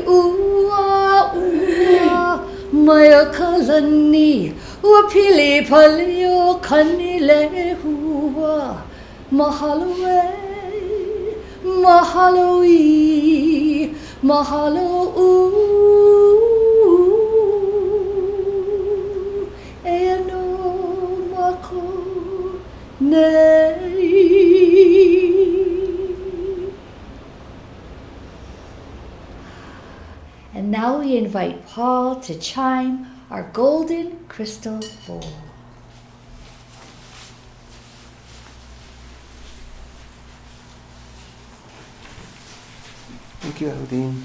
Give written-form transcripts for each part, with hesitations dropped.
ua ua maya kalani ua pili palio kanile hua mahalo mahalo mahalo e no mako nei. And now we invite Paul to chime our golden crystal bowl. Thank you, Aldine.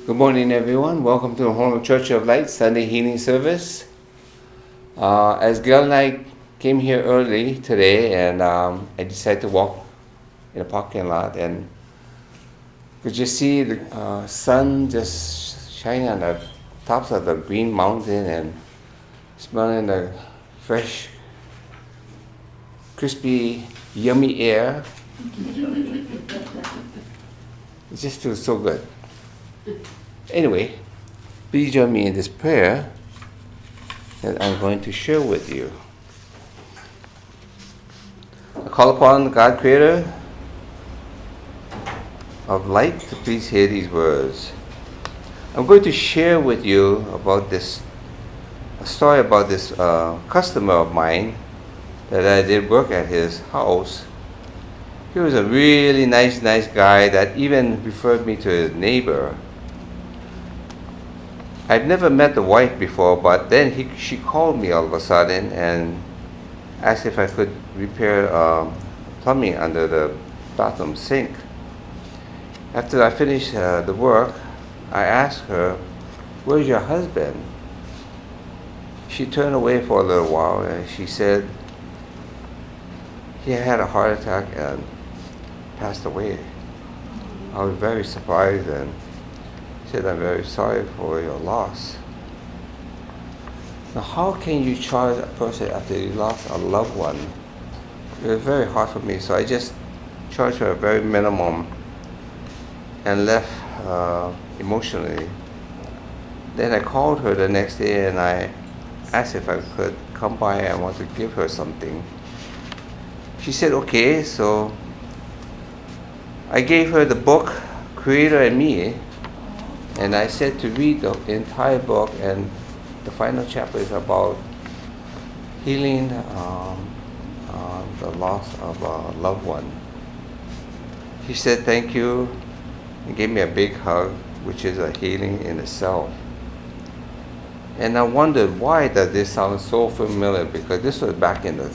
Good morning, everyone. Welcome to the Honolulu Church of Light Sunday Healing Service. As Gail and I came here early today, and I decided to walk in a parking lot, and could you see the sun just shining on the tops of the green mountain and smelling the fresh, crispy, yummy air? It just feels so good. Anyway, please join me in this prayer that I'm going to share with you. I call upon God, Creator of light, to please hear these words. I'm going to share with you about a story about this customer of mine that I did work at his house. He was a really nice guy that even referred me to his neighbor. I've never met the wife before, but then she called me all of a sudden and asked if I could repair plumbing under the bathroom sink. After I finished the work, I asked her, "Where's your husband?" She turned away for a little while and she said he had a heart attack and passed away. I was very surprised and said, "I'm very sorry for your loss." Now, how can you charge a person after you lost a loved one? It was very hard for me, so I just charged her a very minimum and left emotionally. Then I called her the next day and I asked if I could come by. I want to give her something. She said okay, so I gave her the book Creator and Me, and I said to read the entire book, and the final chapter is about healing the loss of a loved one. She said thank you and gave me a big hug, which is a healing in itself. And I wondered, why does this sound so familiar? Because this was back in the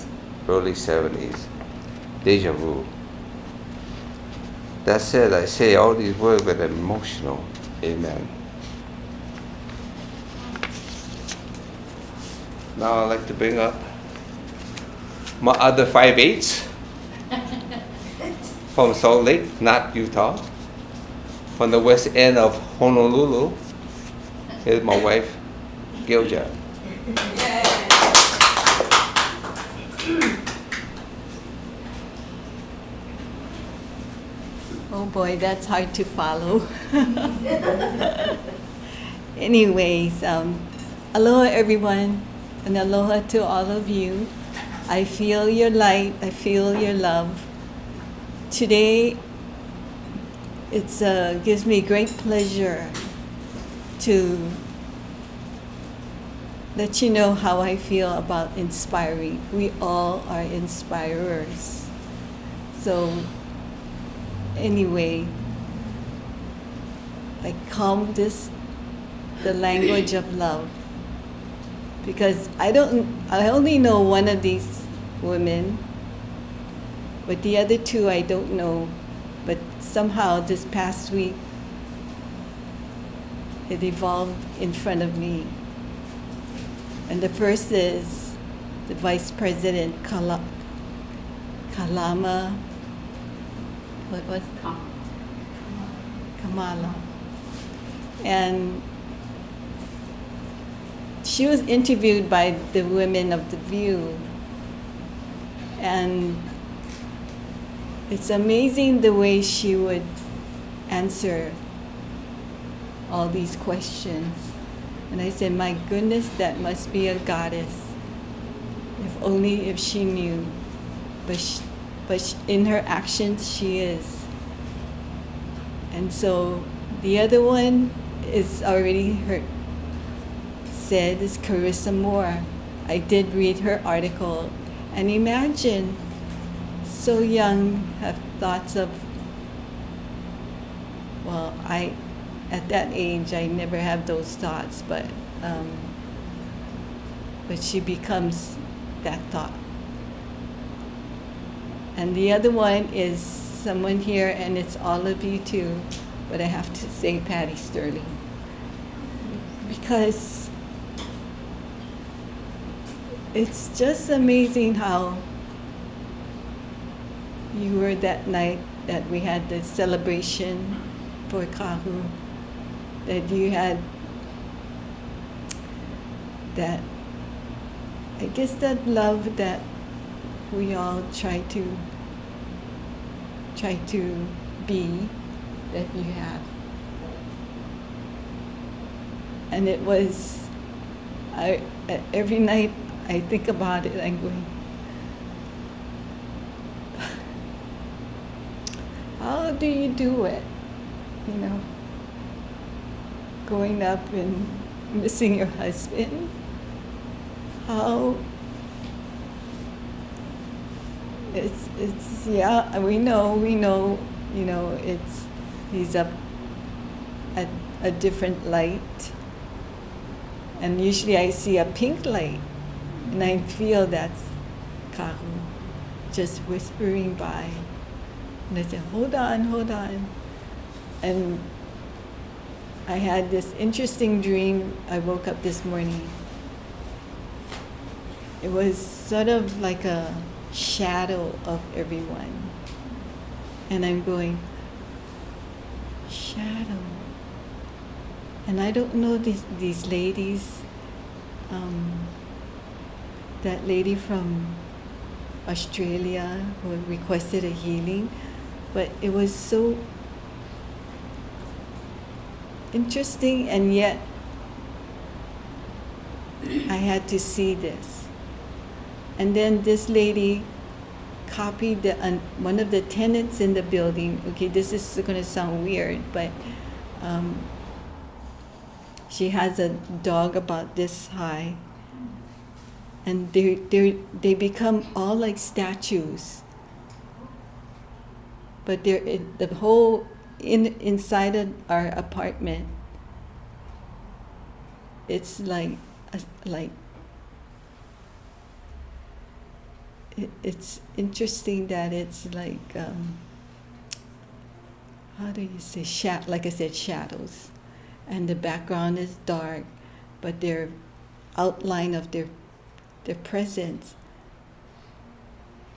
early 70s. Deja vu. That said, I say all these words with emotional. Amen. Now I'd like to bring up my other 5/8 from Salt Lake, not Utah, from the west end of Honolulu. Here's my wife, Gilja. Oh boy, that's hard to follow. Anyways, aloha everyone, and aloha to all of you. I feel your light, I feel your love. Today, it gives me great pleasure to let you know how I feel about inspiring. We all are inspirers. So anyway, I call this the language of love, because I only know one of these women, but the other two I don't know. But somehow this past week, it evolved in front of me. And the first is the Vice President Kalama, what was it? Kamala. And she was interviewed by the women of The View. And it's amazing the way she would answer all these questions. And I said, my goodness, that must be a goddess. If only if she knew. But in her actions, she is. And so the other one is already said is Carissa Moore. I did read her article, and imagine, so young, have thoughts of, well, at that age, I never have those thoughts, but she becomes that thought. And the other one is someone here, and it's all of you too, but I have to say Patty Sterling. Because it's just amazing how you were that night that we had the celebration for Kahu, that you had that, I guess that love that we all try to be, that you have. And it was, every night I think about it, I'm going, how do you do it? You know, growing up and missing your husband. How it's yeah, we know, you know, he's up at a different light. And usually I see a pink light, and I feel that's Kahu just whispering by. And I said, hold on. And I had this interesting dream. I woke up this morning. It was sort of like a shadow of everyone. And I'm going, shadow. And I don't know these ladies. That lady from Australia who requested a healing, but it was so interesting, and yet I had to see this. And then this lady copied one of the tenants in the building. Okay, this is going to sound weird, but she has a dog about this high, and they become all like statues. But they're the whole inside of our apartment. It's it's interesting that it's like how do you say, like I said, shadows, and the background is dark, but their outline of their presence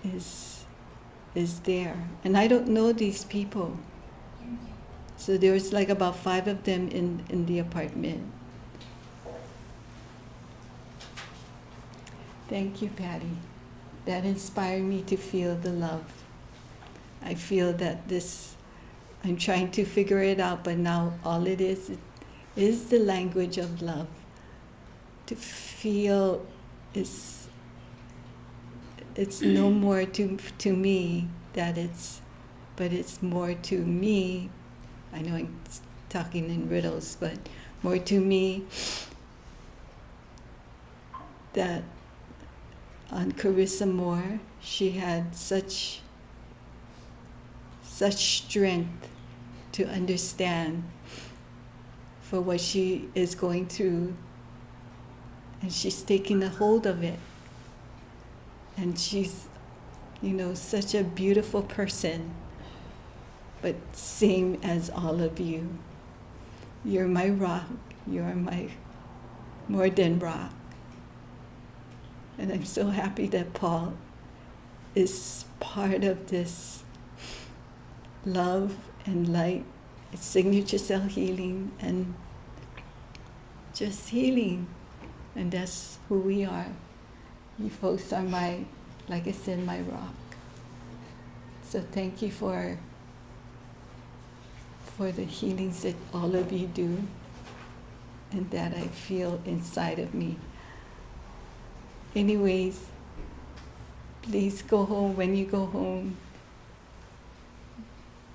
is there. And I don't know these people. So there was like about 5 of them in the apartment. Thank you, Patty. That inspired me to feel the love. I feel that I'm trying to figure it out, but now all it is the language of love. To feel it's no more to me but it's more to me. I know I'm talking in riddles, but more to me that on Carissa Moore, she had such strength to understand for what she is going through, and she's taking a hold of it. And she's, such a beautiful person, but same as all of you. You're my rock. You're my more than rock. And I'm so happy that Paul is part of this love and light, signature cell healing, and just healing. And that's who we are. You folks are like I said, my rock. So thank you for the healings that all of you do, and that I feel inside of me. Anyways, please go home. When you go home,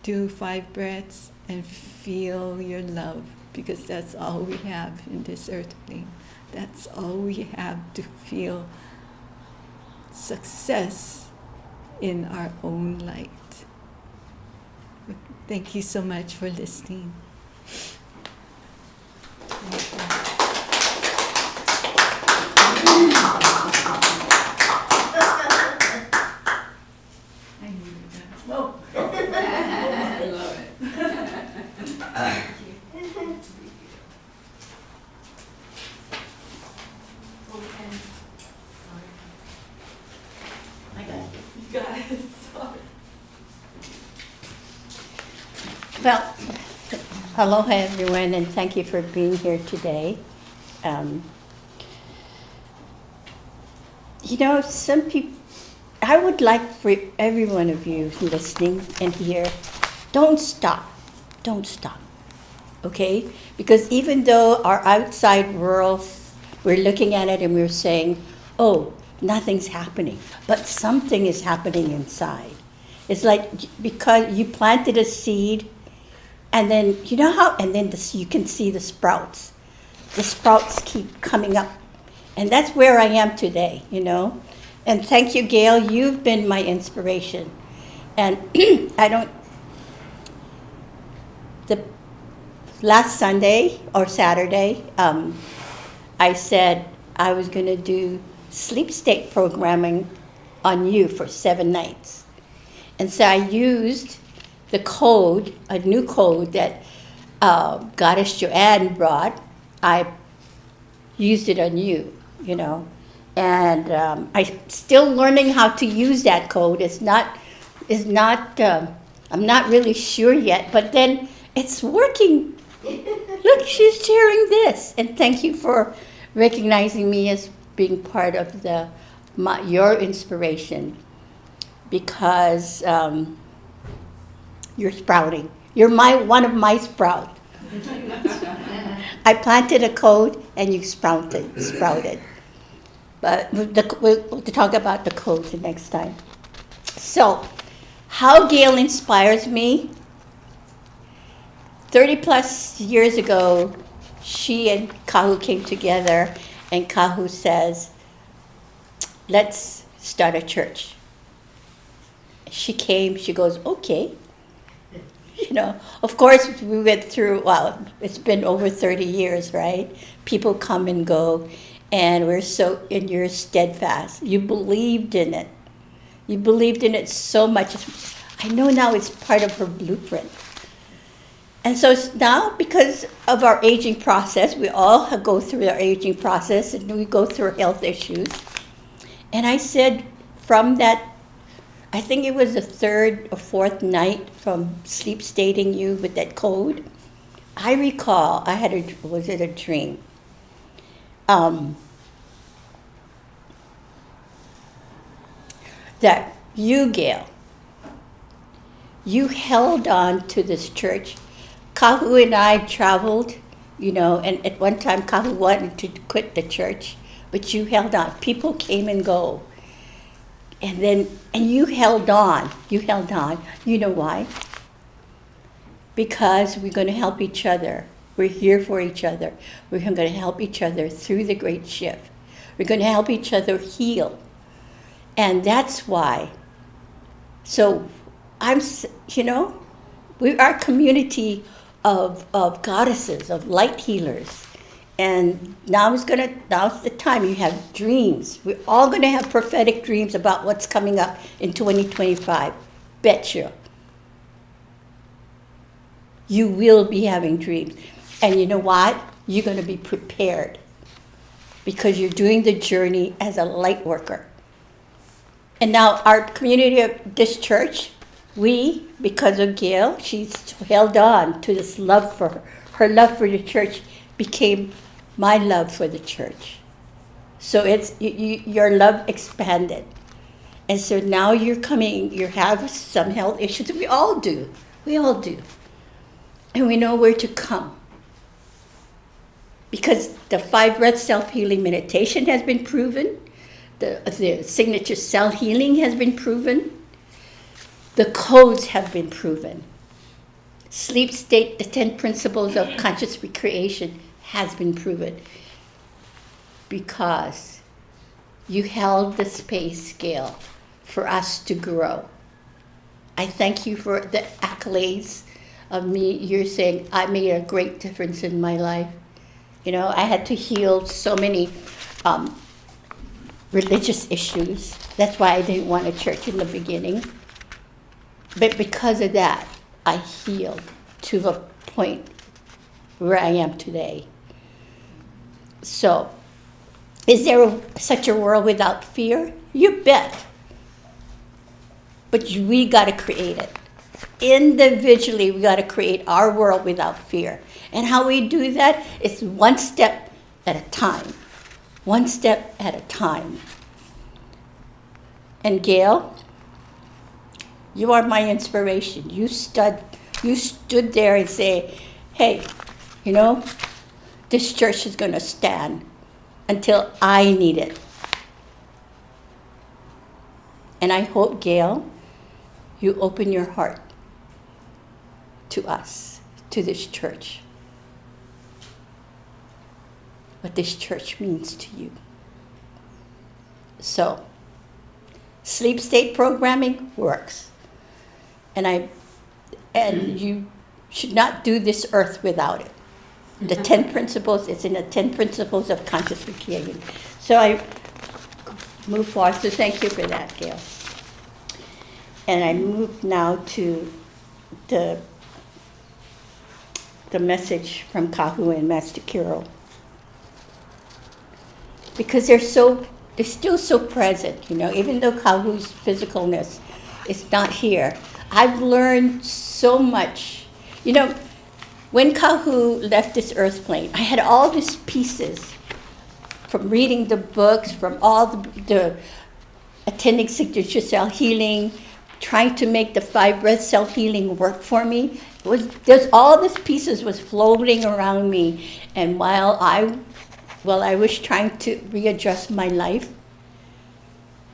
do 5 breaths and feel your love, because that's all we have in this earth plane. That's all we have to feel success in our own light. Thank you so much for listening. Well, aloha everyone, and thank you for being here today. Some people, I would like for every one of you listening and here, don't stop, okay? Because even though our outside world, we're looking at it and we're saying, oh, nothing's happening, but something is happening inside. It's like because you planted a seed, and then, you can see the sprouts. The sprouts keep coming up. And that's where I am today, And thank you, Gail. You've been my inspiration. And the last Sunday or Saturday, I said I was going to do sleep state programming on you for 7 nights. And so I used the code, a new code that Goddess Joanne brought. I used it on you, and I'm still learning how to use that code. I'm not really sure yet, but then it's working. Look, she's sharing this, and thank you for recognizing me as being part of your inspiration, because you're sprouting. You're one of my sprout. I planted a code and you sprouted. But we'll talk about the code the next time. So, how Gail inspires me. 30 plus years ago, she and Kahu came together, and Kahu says, let's start a church. She came, she goes, okay. Of course, we went through, it's been over 30 years, right? People come and go, and you're steadfast. You believed in it. You believed in it so much. I know now it's part of her blueprint. And so now, because of our aging process, we all go through our aging process, and we go through health issues. And I said, from that, I think it was the 3rd or 4th night from sleep stating you with that code, I recall I had was it a dream? That you, Gail, you held on to this church. Kahu and I traveled, and at one time Kahu wanted to quit the church, but you held on. People came and go. And you held on. You know why? Because we're going to help each other. We're here for each other. We're going to help each other through the great shift. We're going to help each other heal. And that's why. So our community of goddesses, of light healers. And now's the time. You have dreams. We're all gonna have prophetic dreams about what's coming up in 2025. Bet you. You will be having dreams. And you know what? You're gonna be prepared because you're doing the journey as a light worker. And now our community of this church, we, because of Gail, she's held on to this love for her. Her love for the church became my love for the church. So it's your love expanded. And so now you have some health issues. We all do. And we know where to come. Because the 5 breath self-healing meditation has been proven. The signature cell healing has been proven. The codes have been proven. Sleep state, the 10 principles of conscious recreation has been proven. Because you held the space, Gail, for us to grow. I thank you for the accolades of me. You're saying I made a great difference in my life. You know, I had to heal so many religious issues. That's why I didn't want a church in the beginning. But because of that, I healed to the point where I am today. So, is there such a world without fear? You bet. But we got to create it. Individually, we got to create our world without fear. And how we do that is one step at a time. One step at a time. And Gail, you are my inspiration. You stood there and say, hey, you know, this church is going to stand until I need it. And I hope, Gail, you open your heart to us, to this church. What this church means to you. So, sleep state programming works. And you should not do this earth without it. The 10 principles, it's in the 10 principles of conscious recreation. So I move forward. So thank you for that, Gail. And I move now to the message from Kahu and Master Kiro. Because they're still so present, you know, even though Kahu's physicalness is not here. I've learned so much. You know, when Kahu left this earth plane, I had all these pieces from reading the books, from all the attending signature cell healing, trying to make the 5 breath self healing work for me. There's all these pieces was floating around me, and while I was trying to readjust my life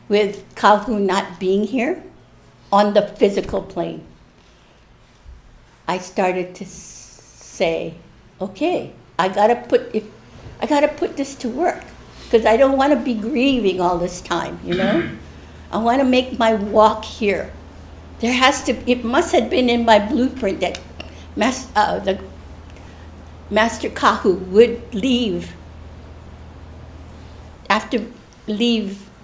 with Kahu not being here on the physical plane, I started to say, okay, I gotta put this to work, because I don't want to be grieving all this time, you know. I want to make my walk here. It must have been in my blueprint that the Master Kahu would leave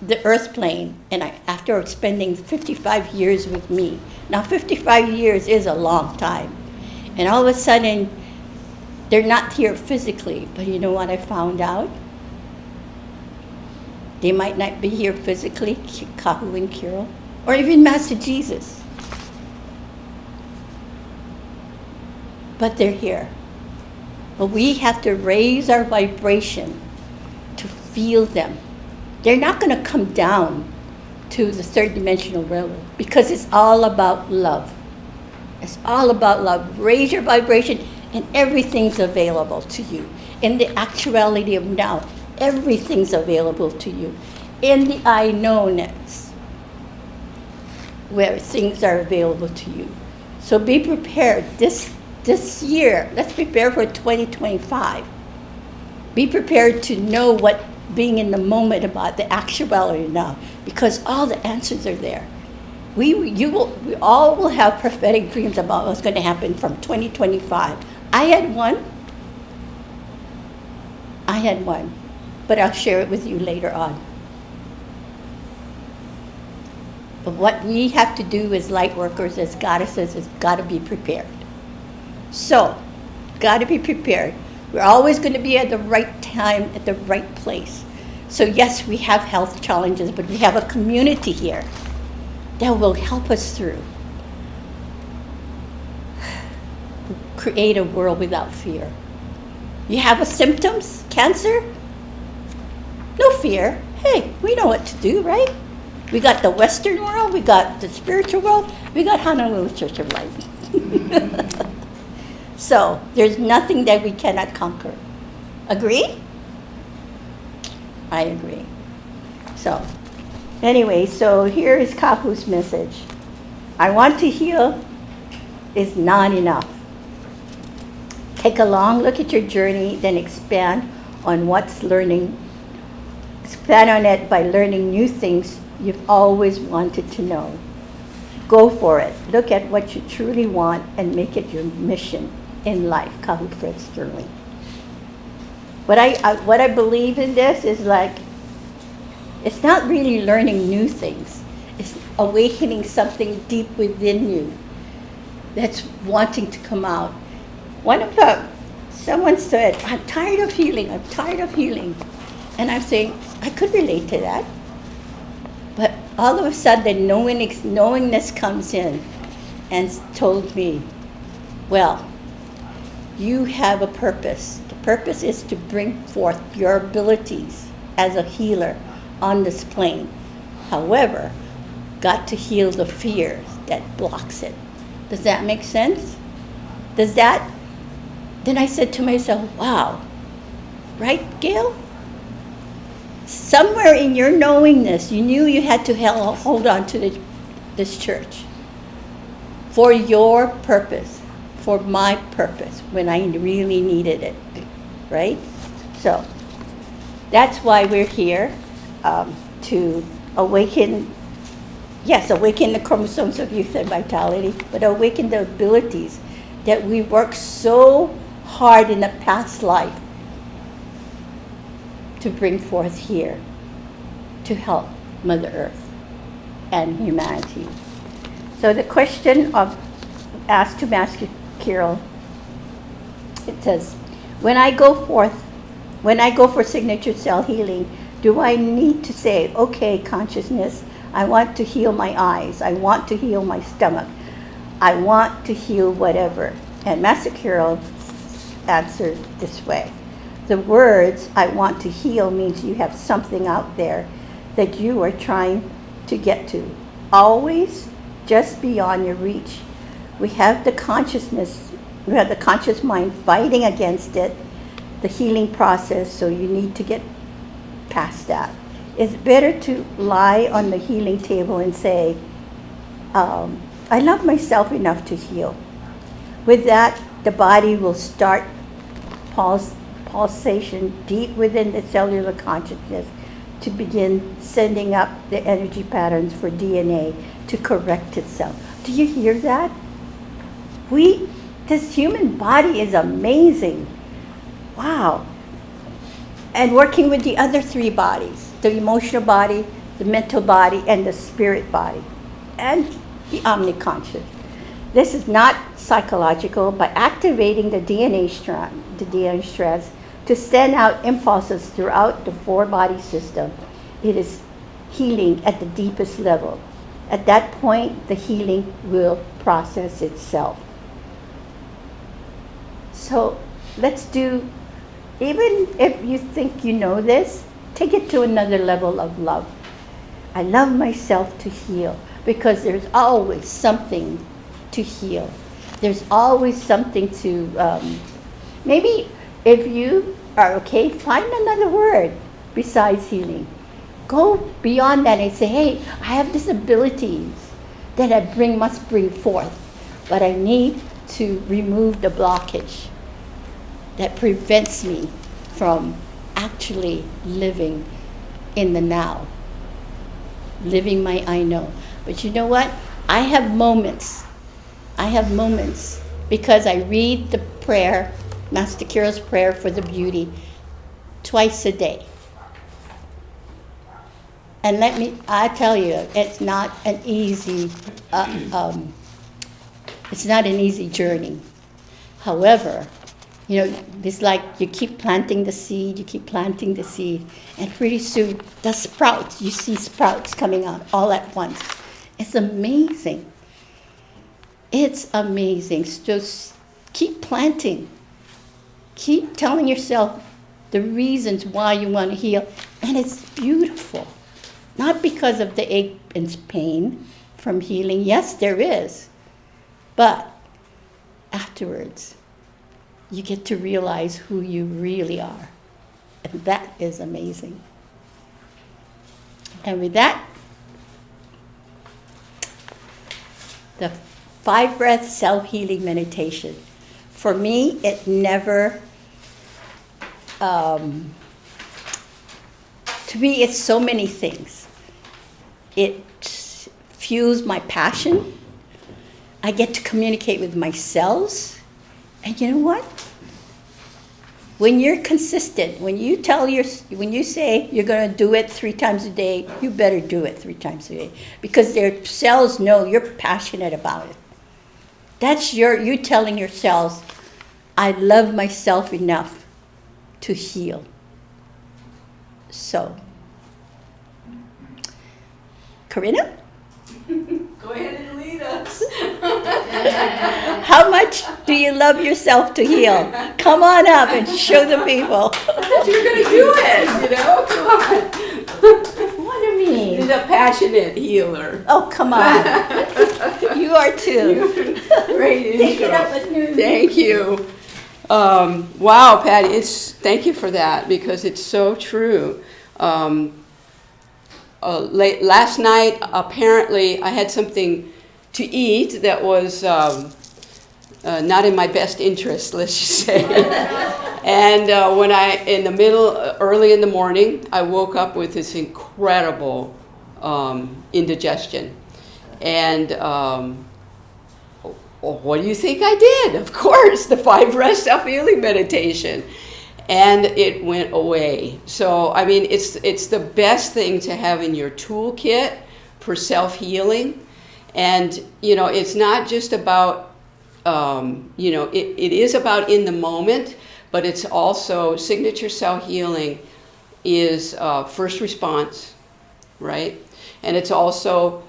the earth plane, and after spending 55 years with me. Now 55 years is a long time. And all of a sudden, they're not here physically, but you know what I found out? They might not be here physically, Kahu and Kiro, or even Master Jesus. But they're here. But we have to raise our vibration to feel them. They're not going to come down to the third dimensional realm because it's all about love. It's all about love. Raise your vibration and everything's available to you. In the actuality of now, everything's available to you. In the I knowness, where things are available to you. So be prepared. This year, let's prepare for 2025. Be prepared to know what being in the moment about the actuality now, because all the answers are there. We all will have prophetic dreams about what's going to happen from 2025 I had one. But I'll share it with you later on. But what we have to do as light workers, as goddesses, is got to be prepared. So, got to be prepared. We're always going to be at the right time, at the right place. So yes, we have health challenges, but we have a community here that will help us through. Create a world without fear. You have a symptoms, cancer? No fear. Hey, we know what to do, right? We got the Western world, we got the spiritual world, we got Honolulu Church of Light. So, there's nothing that we cannot conquer. Agree? I agree. So, anyway, so here is Kahu's message. I want to heal is not enough. Take a long look at your journey, then expand on what's learning. Expand on it by learning new things you've always wanted to know. Go for it. Look at what you truly want and make it your mission in life. Kahu Fred Sterling. What I believe in this is like, it's not really learning new things. It's awakening something deep within you that's wanting to come out. Someone said, I'm tired of healing. And I'm saying, I could relate to that. But all of a sudden, knowingness comes in and told me, well, you have a purpose. The purpose is to bring forth your abilities as a healer on this plane. However, got to heal the fear that blocks it. Does that make sense? Then I said to myself, wow, right, Gail? Somewhere in your knowingness, you knew you had to hold on to this church for your purpose, for my purpose, when I really needed it, right? So that's why we're here, to awaken the chromosomes of youth and vitality, but awaken the abilities that we worked so hard in the past life to bring forth here to help Mother Earth and humanity. So the question asked to Master Kirill, it says, when I go for signature cell healing, do I need to say, okay, consciousness, I want to heal my eyes, I want to heal my stomach, I want to heal whatever? And Master Kirill answered this way. The words, I want to heal, means you have something out there that you are trying to get to. Always just beyond your reach. We have the conscious mind fighting against it, the healing process, so you need to get past that. It's better to lie on the healing table and say, I love myself enough to heal. With that, the body will start pulsation deep within the cellular consciousness to begin sending up the energy patterns for DNA to correct itself. Do you hear that? This human body is amazing. Wow. And working with the other three bodies, the emotional body, the mental body, and the spirit body, and the omniconscious. This is not psychological. By activating the DNA strands to send out impulses throughout the four-body system, it is healing at the deepest level. At that point, the healing will process itself. So let's do, even if you think you know this, take it to another level of love. I love myself to heal, because there's always something to heal. There's always something to, maybe if you are okay, find another word besides healing. Go beyond that and say, hey, I have these abilities that must bring forth, but I need to remove the blockage that prevents me from actually living in the now, living my I know. But you know what? I have moments because I read the prayer, Master Kiro's prayer for the beauty, twice a day. And I tell you, it's not an easy journey. However, it's like you keep planting the seed, and pretty soon you see sprouts coming out all at once. It's amazing. It's amazing. Just keep planting. Keep telling yourself the reasons why you want to heal, and it's beautiful. Not because of the ache and pain from healing. Yes, there is. But afterwards, you get to realize who you really are. And that is amazing. And with that, the 5 breath self-healing meditation. For me, it never, to me, it's so many things. It fuels my passion. I get to communicate with my cells. And you know what? When you're consistent, when you say you're going to do it 3 times a day, you better do it 3 times a day, because their cells know you're passionate about it. That's you telling your cells, I love myself enough to heal. So, Corinna? Go ahead and lead us. How much do you love yourself to heal? Come on up and show the people. You're going to do it, come on. What do you mean? He's a passionate healer. Oh, come on. You are too. Great Take it intro. up with me. Thank you. Wow, Patty, thank you for that, because it's so true. Last night, apparently, I had something to eat that was not in my best interest, let's just say. And early in the morning, I woke up with this incredible indigestion. And what do you think I did? Of course, the 5 breath self-healing meditation. And it went away. So, I mean, it's the best thing to have in your toolkit for self-healing. And, it's not just about, it is about in the moment, but it's also signature self-healing is first response, right? And it's also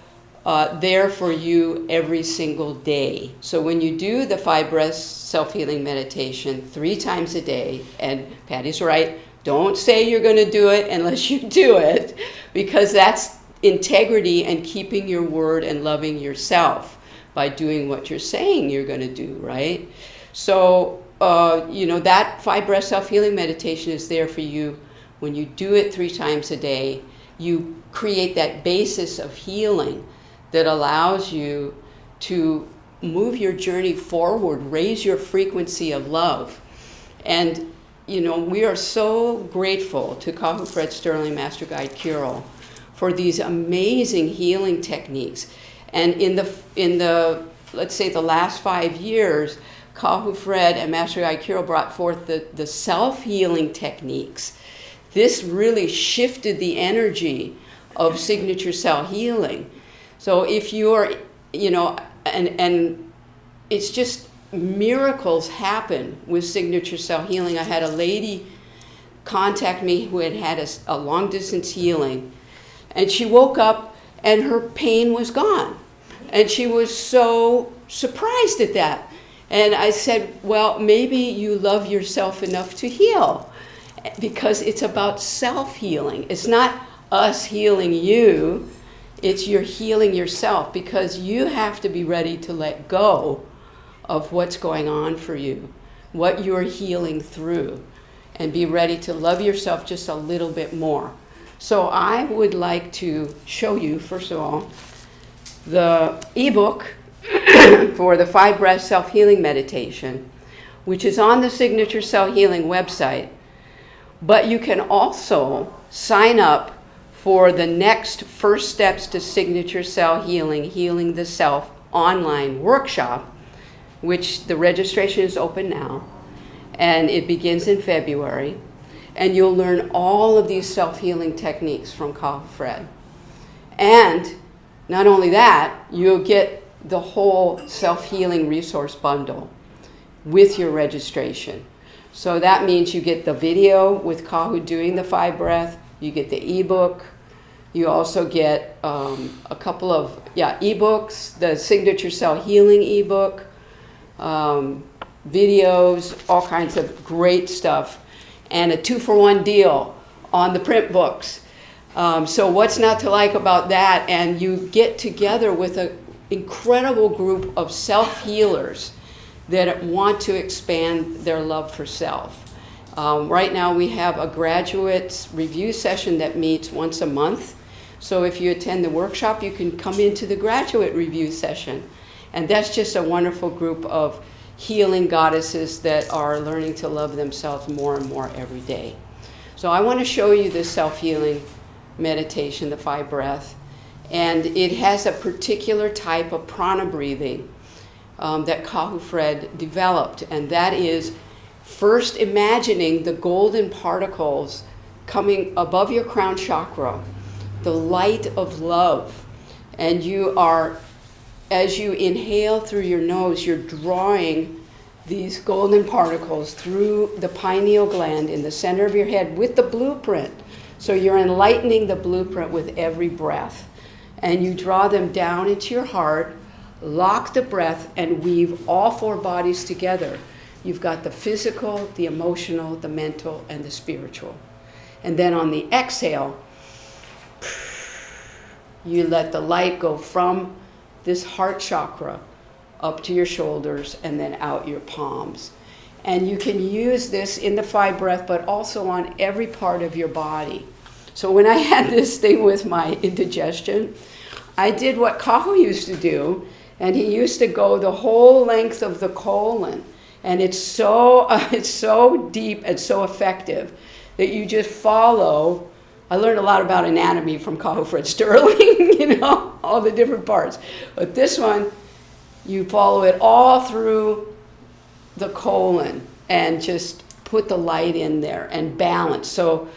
there for you every single day. So when you do the 5 breath self-healing meditation 3 times a day, and Patty's right, don't say you're going to do it unless you do it, because that's integrity and keeping your word and loving yourself by doing what you're saying you're going to do, right? So, that 5 breath self-healing meditation is there for you. When you do it 3 times a day, you create that basis of healing that allows you to move your journey forward, raise your frequency of love. And, we are so grateful to Kahu Fred Sterling, Master Guide Kiro, for these amazing healing techniques. And in the let's say the last 5 years, Kahu Fred and Master Guide Kiro brought forth the self-healing techniques. This really shifted the energy of signature cell healing. So if you're, and it's just miracles happen with signature cell healing. I had a lady contact me who had a long distance healing, and she woke up and her pain was gone. And she was so surprised at that. And I said, well, maybe you love yourself enough to heal, because it's about self-healing. It's not us healing you. It's you're healing yourself, because you have to be ready to let go of what's going on for you, what you're healing through, and be ready to love yourself just a little bit more. So I would like to show you, first of all, the ebook for the 5 breath self-healing meditation, which is on the Signature Cell Healing website. But you can also sign up for the next First Steps to Signature Cell Healing, Healing the Self online workshop, which the registration is open now, and it begins in February. And you'll learn all of these self-healing techniques from Kahu Fred. And not only that, you'll get the whole self-healing resource bundle with your registration. So that means you get the video with Kahu doing the 5 breath, you get the ebook, you also get a couple of ebooks, the Signature Cell Healing ebook, videos, all kinds of great stuff, and a 2-for-1 deal on the print books. So what's not to like about that? And you get together with an incredible group of self-healers that want to expand their love for self. Right now we have a graduates review session that meets once a month. So if you attend the workshop, you can come into the graduate review session. And that's just a wonderful group of healing goddesses that are learning to love themselves more and more every day. So I want to show you this self-healing meditation, the 5 breath. And it has a particular type of prana breathing that Kahu Fred developed. And that is first imagining the golden particles coming above your crown chakra, the light of love. And you are, as you inhale through your nose, you're drawing these golden particles through the pineal gland in the center of your head with the blueprint. So you're enlightening the blueprint with every breath. And you draw them down into your heart, lock the breath, and weave all 4 bodies together. You've got the physical, the emotional, the mental, and the spiritual. And then on the exhale, you let the light go from this heart chakra up to your shoulders and then out your palms. And you can use this in the 5 breath, but also on every part of your body. So when I had this thing with my indigestion, I did what Kahu used to do, and he used to go the whole length of the colon. And it's so deep and so effective that you just follow. I learned a lot about anatomy from Kahu Fred Sterling, all the different parts. But this one, you follow it all through the colon and just put the light in there and balance. So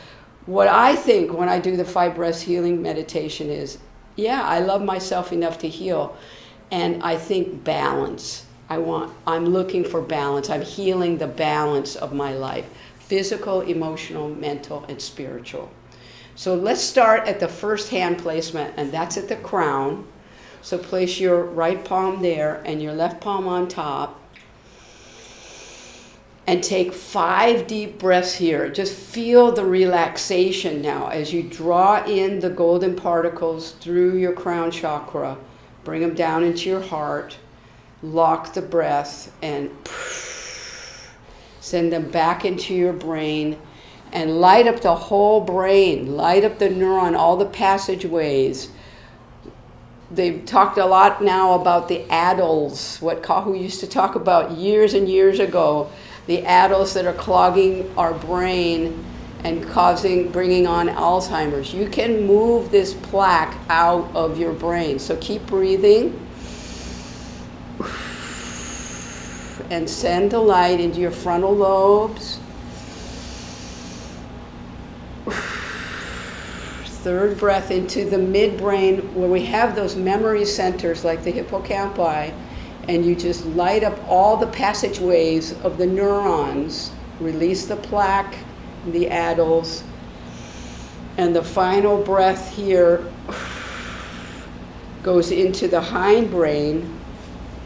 what I think when I do the 5 breaths healing meditation is, I love myself enough to heal. And I think balance. I'm looking for balance. I'm healing the balance of my life. Physical, emotional, mental, and spiritual. So let's start at the first hand placement, and that's at the crown. So place your right palm there and your left palm on top. And take 5 deep breaths here. Just feel the relaxation now as you draw in the golden particles through your crown chakra. Bring them down into your heart. Lock the breath and send them back into your brain. And light up the whole brain. Light up the neuron, all the passageways. They've talked a lot now about the addles, what Kahu used to talk about years and years ago. The addles that are clogging our brain and bringing on Alzheimer's. You can move this plaque out of your brain. So keep breathing. And send the light into your frontal lobes. 3rd breath into the midbrain where we have those memory centers like the hippocampi. And you just light up all the passageways of the neurons. Release the plaque, the addles. And the final breath here goes into the hindbrain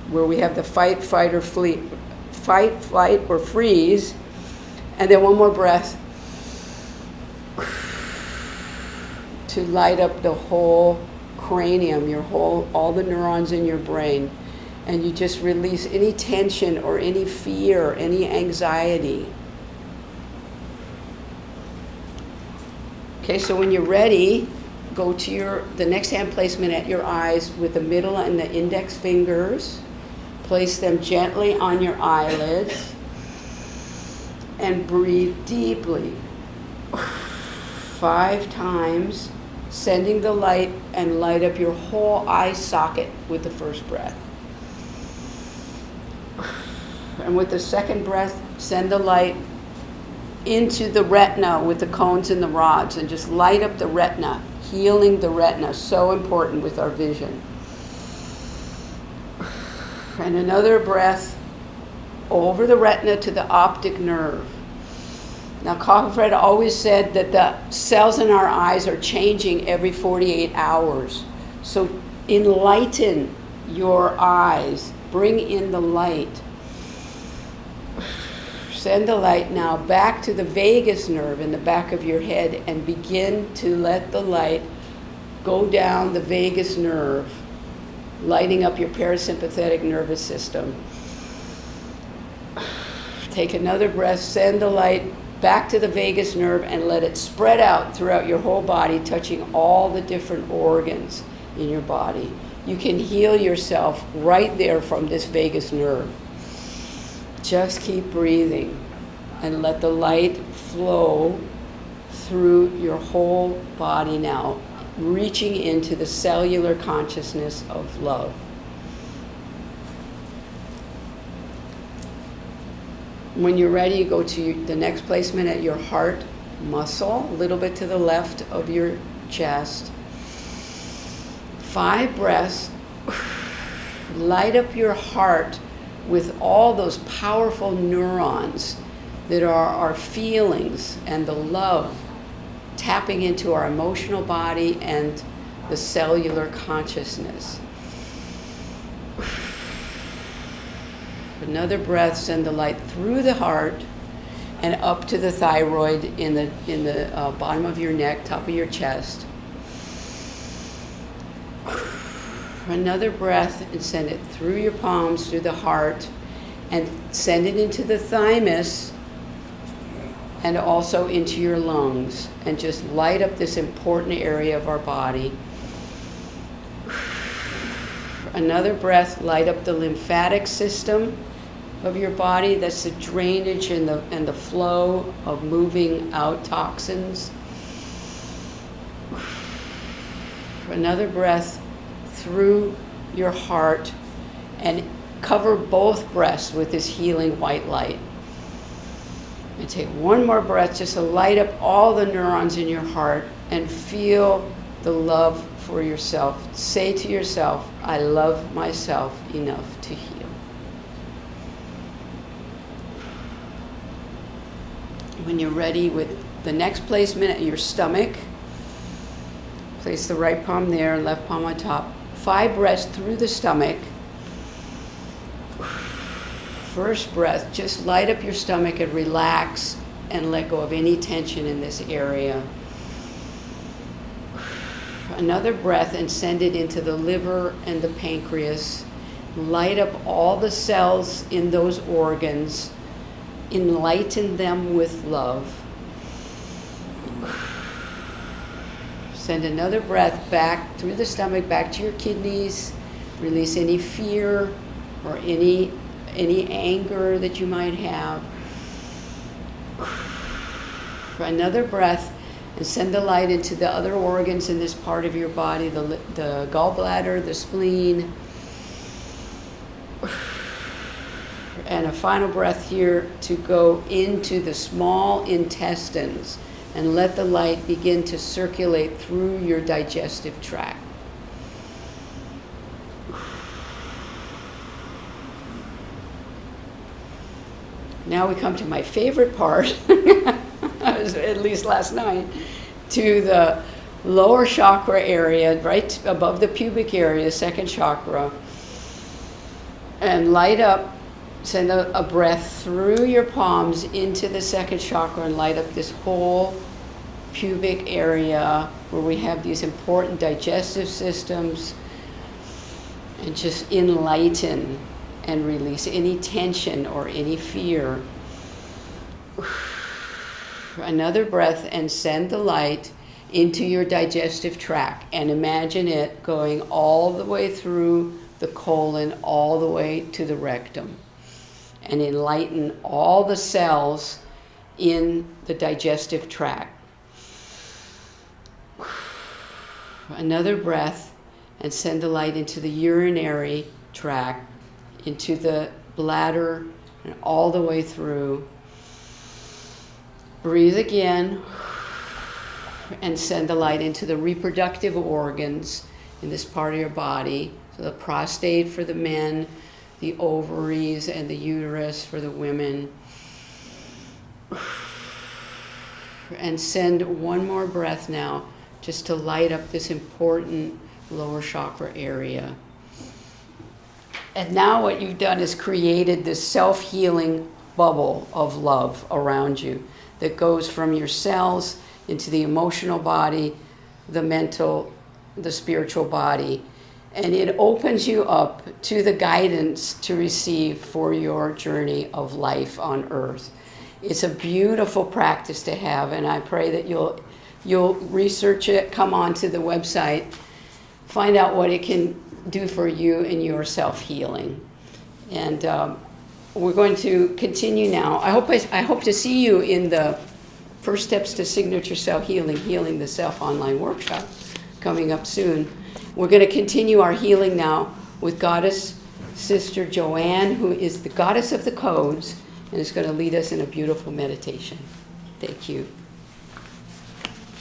where we have the fight, flight, or freeze. And then one more breath to light up the whole cranium, all the neurons in your brain. And you just release any tension or any fear, any anxiety. Okay, so when you're ready, go to the next hand placement at your eyes with the middle and the index fingers. Place them gently on your eyelids. And breathe deeply. 5 times, sending the light and light up your whole eye socket with the first breath. And with the second breath, send the light into the retina with the cones and the rods, and just light up the retina, healing the retina. So important with our vision. And another breath over the retina to the optic nerve. Now, Kahu Fred always said that the cells in our eyes are changing every 48 hours. So enlighten your eyes. Bring in the light. Send the light now back to the vagus nerve in the back of your head and begin to let the light go down the vagus nerve, lighting up your parasympathetic nervous system. Take another breath, send the light back to the vagus nerve and let it spread out throughout your whole body, touching all the different organs in your body. You can heal yourself right there from this vagus nerve. Just keep breathing and let the light flow through your whole body now, reaching into the cellular consciousness of love. When you're ready, you go to the next placement at your heart muscle, a little bit to the left of your chest. 5 breaths. Light up your heart with all those powerful neurons that are our feelings and the love, tapping into our emotional body and the cellular consciousness. Another breath, send the light through the heart and up to the thyroid in the bottom of your neck, top of your chest. Another breath and send it through your palms, through the heart, and send it into the thymus and also into your lungs, and just light up this important area of our body. Another breath, light up the lymphatic system of your body. That's the drainage and the flow of moving out toxins. Another breath through your heart and cover both breasts with this healing white light. And take one more breath just to light up all the neurons in your heart and feel the love for yourself. Say to yourself, I love myself enough to heal. When you're ready with the next placement at your stomach, place the right palm there, left palm on top. 5 breaths through the stomach. First breath, just light up your stomach and relax and let go of any tension in this area. Another breath and send it into the liver and the pancreas. Light up all the cells in those organs. Enlighten them with love. Send another breath back through the stomach, back to your kidneys. Release any fear or any anger that you might have. Another breath and send the light into the other organs in this part of your body, the gallbladder, the spleen. And a final breath here to go into the small intestines and let the light begin to circulate through your digestive tract. Now we come to my favorite part, at least last night, to the lower chakra area, right above the pubic area, second chakra. And light up, send a breath through your palms into the second chakra and light up this whole pubic area where we have these important digestive systems, and just enlighten and release any tension or any fear. Another breath and send the light into your digestive tract and imagine it going all the way through the colon, all the way to the rectum, and enlighten all the cells in the digestive tract. Another breath and send the light into the urinary tract, into the bladder and all the way through. Breathe again, and send the light into the reproductive organs in this part of your body. So the prostate for the men, the ovaries and the uterus for the women. And send one more breath now, just to light up this important lower chakra area. And now what you've done is created this self-healing bubble of love around you that goes from your cells into the emotional body, the mental, the spiritual body. And it opens you up to the guidance to receive for your journey of life on earth. It's a beautiful practice to have, and I pray that you'll research it, come onto the website, find out what it can do for you in your self-healing. And we're going to continue now. I hope to see you in the First Steps to Signature Self Healing, Healing the Self online workshop coming up soon. We're going to continue our healing now with Goddess Sister Joanne, who is the Goddess of the Codes, and is going to lead us in a beautiful meditation. Thank you.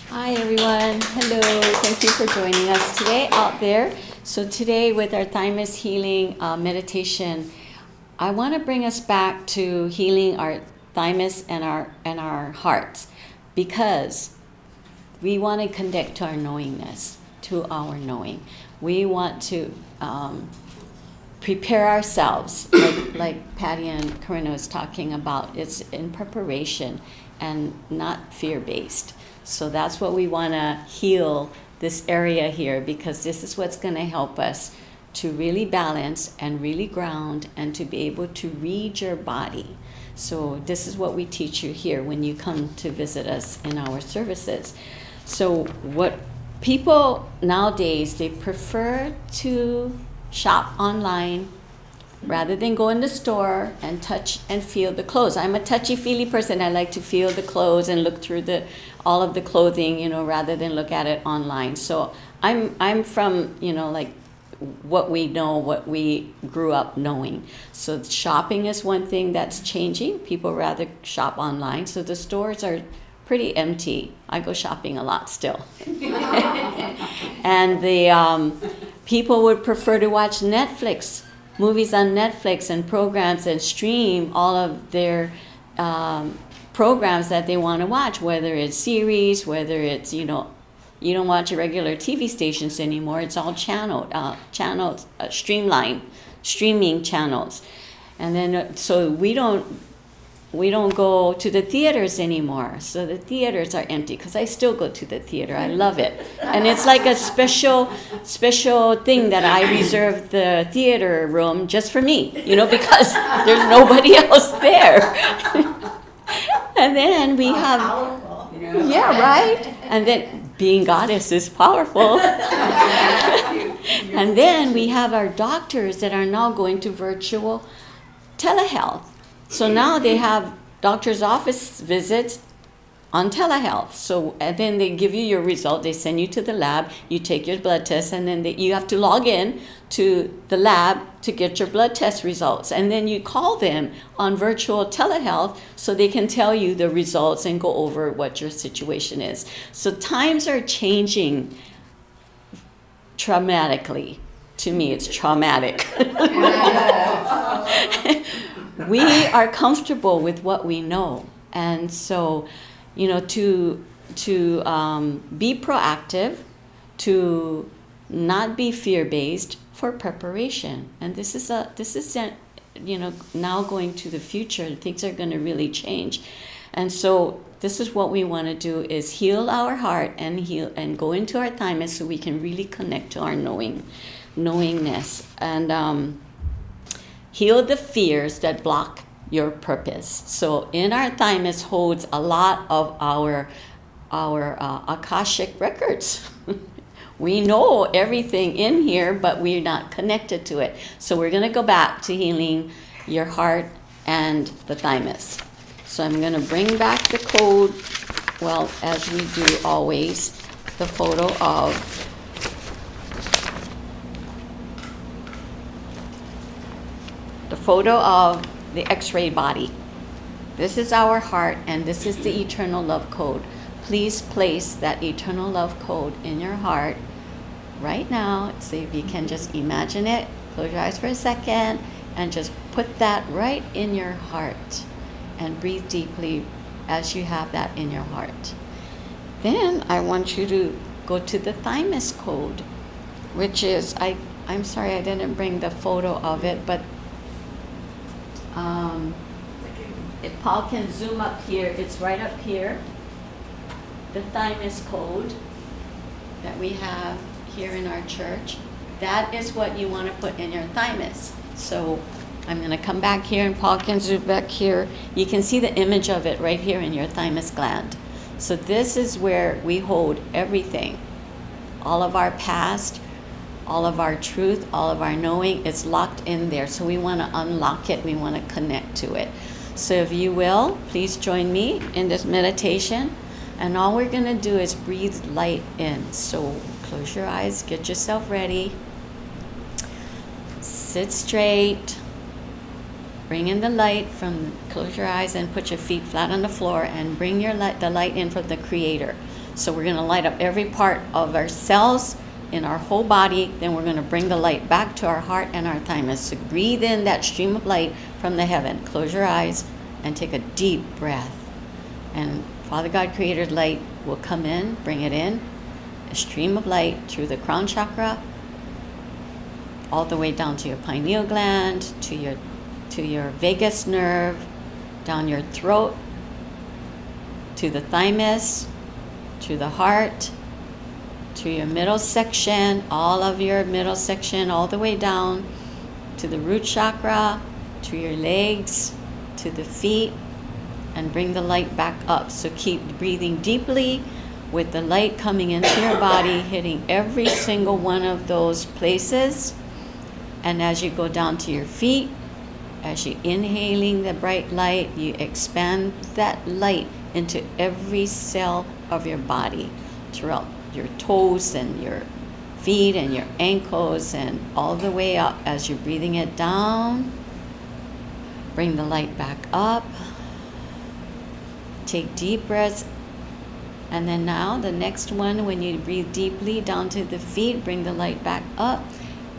Hi everyone, hello, thank you for joining us today out there. So today with our thymus healing meditation, I want to bring us back to healing our thymus and our hearts, because we want to connect to our knowingness, to our knowing. We want to prepare ourselves, like Patty and Corinna was talking about. It's in preparation and not fear-based. So that's what we want to heal this area here, because this is what's going to help us to really balance and really ground and to be able to read your body. So this is what we teach you here when you come to visit us in our services. So what people nowadays, they prefer to shop online rather than go in the store and touch and feel the clothes. I'm a touchy-feely person. I like to feel the clothes and look through all of the clothing, rather than look at it online. So I'm from, like what we know, what we grew up knowing. So shopping is one thing that's changing. People rather shop online. So the stores are pretty empty. I go shopping a lot still. And the people would prefer to watch movies on Netflix and programs, and stream all of their programs that they want to watch, whether it's series, whether it's, you don't watch regular TV stations anymore. It's all streaming channels. And then, so we don't go to the theaters anymore. So the theaters are empty, because I still go to the theater. I love it. And it's like a special thing that I reserve the theater room just for me, because there's nobody else there. And then we have, yeah, right? And then being goddess is powerful. And then we have our doctors that are now going to virtual telehealth. So now they have doctor's office visits on telehealth. So, and then they give you your result. They send you to the lab. You take your blood test, and then you have to log in to the lab to get your blood test results. And then you call them on virtual telehealth so they can tell you the results and go over what your situation is. So times are changing traumatically. To me, it's traumatic. We are comfortable with what we know. And so, to be proactive, to not be fear-based for preparation. And this is now going to the future. Things are going to really change. And so this is what we want to do, is heal our heart and go into our thymus so we can really connect to our knowingness. And heal the fears that block your purpose. So in our thymus holds a lot of our Akashic records. We know everything in here, but we're not connected to it. So we're going to go back to healing your heart and the thymus. So I'm going to bring back the code, as we do always, the photo of the x-ray body. This is our heart, and this is the eternal love code. Please place that eternal love code in your heart right now. So if you can just imagine it, close your eyes for a second, and just put that right in your heart. And breathe deeply as you have that in your heart. Then I want you to go to the thymus code, which is, I'm sorry I didn't bring the photo of it, but if Paul can zoom up here, it's right up here. The thymus code that we have here in our church, that is what you want to put in your thymus. So I'm going to come back here, and Paul can zoom back here. You can see the image of it right here in your thymus gland. So this is where we hold everything. All of our past, all of our truth, all of our knowing, it's locked in there. So we want to unlock it. We want to connect to it. So if you will, please join me in this meditation. And all we're going to do is breathe light in. So close your eyes, get yourself ready. Sit straight. Bring in the light from, close your eyes and put your feet flat on the floor, and bring the light in from the Creator. So we're going to light up every part of our cells in our whole body. Then we're going to bring the light back to our heart and our thymus. So breathe in that stream of light from the heaven. Close your eyes and take a deep breath. And Father God, Creator's light will come in, bring it in, a stream of light through the crown chakra, all the way down to your pineal gland, to your vagus nerve, down your throat, to the thymus, to the heart, to your middle section, all of your middle section, all the way down to the root chakra, to your legs, to the feet, and bring the light back up. So keep breathing deeply with the light coming into your body, hitting every single one of those places. And as you go down to your feet, as you're inhaling the bright light, you expand that light into every cell of your body, throughout your toes and your feet and your ankles, and all the way up. As you're breathing it down, bring the light back up. Take deep breaths. And then now the next one, when you breathe deeply down to the feet, bring the light back up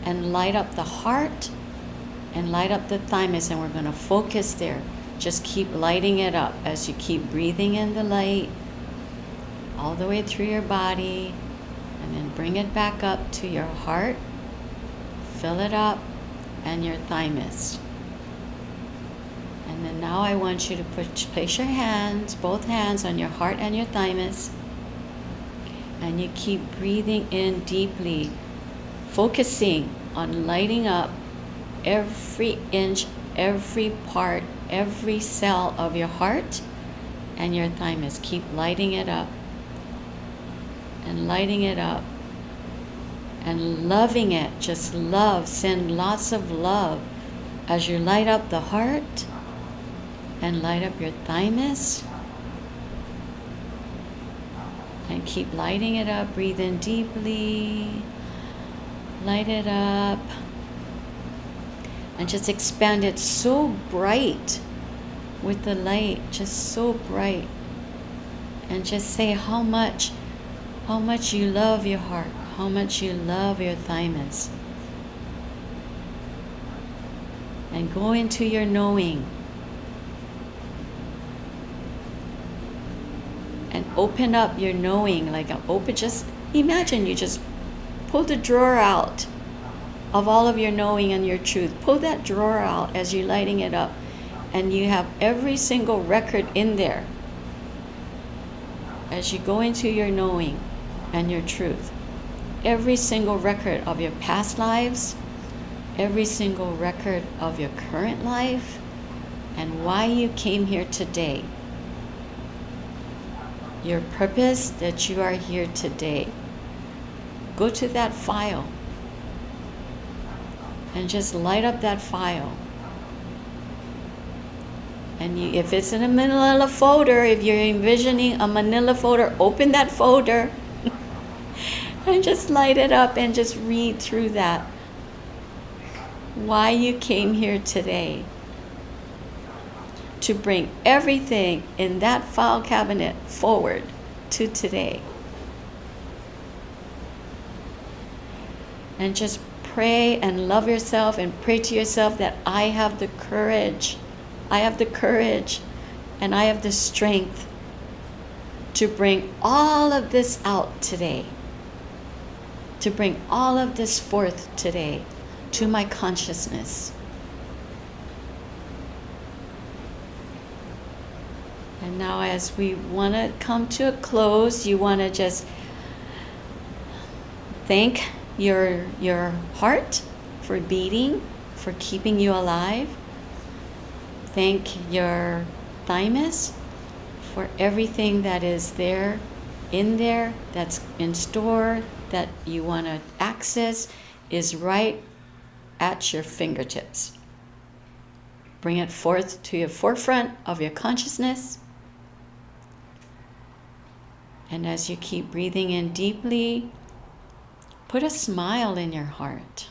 and light up the heart and light up the thymus. And we're going to focus there. Just keep lighting it up as you keep breathing in the light all the way through your body, and then bring it back up to your heart, fill it up, and your thymus. And then now I want you to place your hands, both hands, on your heart and your thymus, and you keep breathing in deeply, focusing on lighting up every inch, every part, every cell of your heart and your thymus. Keep lighting it up and lighting it up and loving it. Just love. Send lots of love as you light up the heart and light up your thymus. And keep lighting it up. Breathe in deeply. Light it up. And just expand it so bright with the light. Just so bright. And just say how much you love your heart, how much you love your thymus. And go into your knowing. And open up your knowing, just imagine you just pull the drawer out of all of your knowing and your truth. Pull that drawer out as you're lighting it up, and you have every single record in there as you go into your knowing and your truth. Every single record of your past lives, every single record of your current life, and why you came here today. Your purpose that you are here today. Go to that file and just light up that file. And if it's in a manila folder, if you're envisioning a manila folder, open that folder and just light it up and just read through that. Why you came here today. to bring everything in that file cabinet forward to today. And just pray and love yourself and pray to yourself that I have the courage. I have the courage and I have the strength to bring all of this out today. To bring all of this forth today to my consciousness. And now as we want to come to a close, you want to just thank your heart for beating, for keeping you alive. Thank your thymus for everything that is there, in there, that's in store, that you want to access, is right at your fingertips. Bring it forth to your forefront of your consciousness. And as you keep breathing in deeply, put a smile in your heart.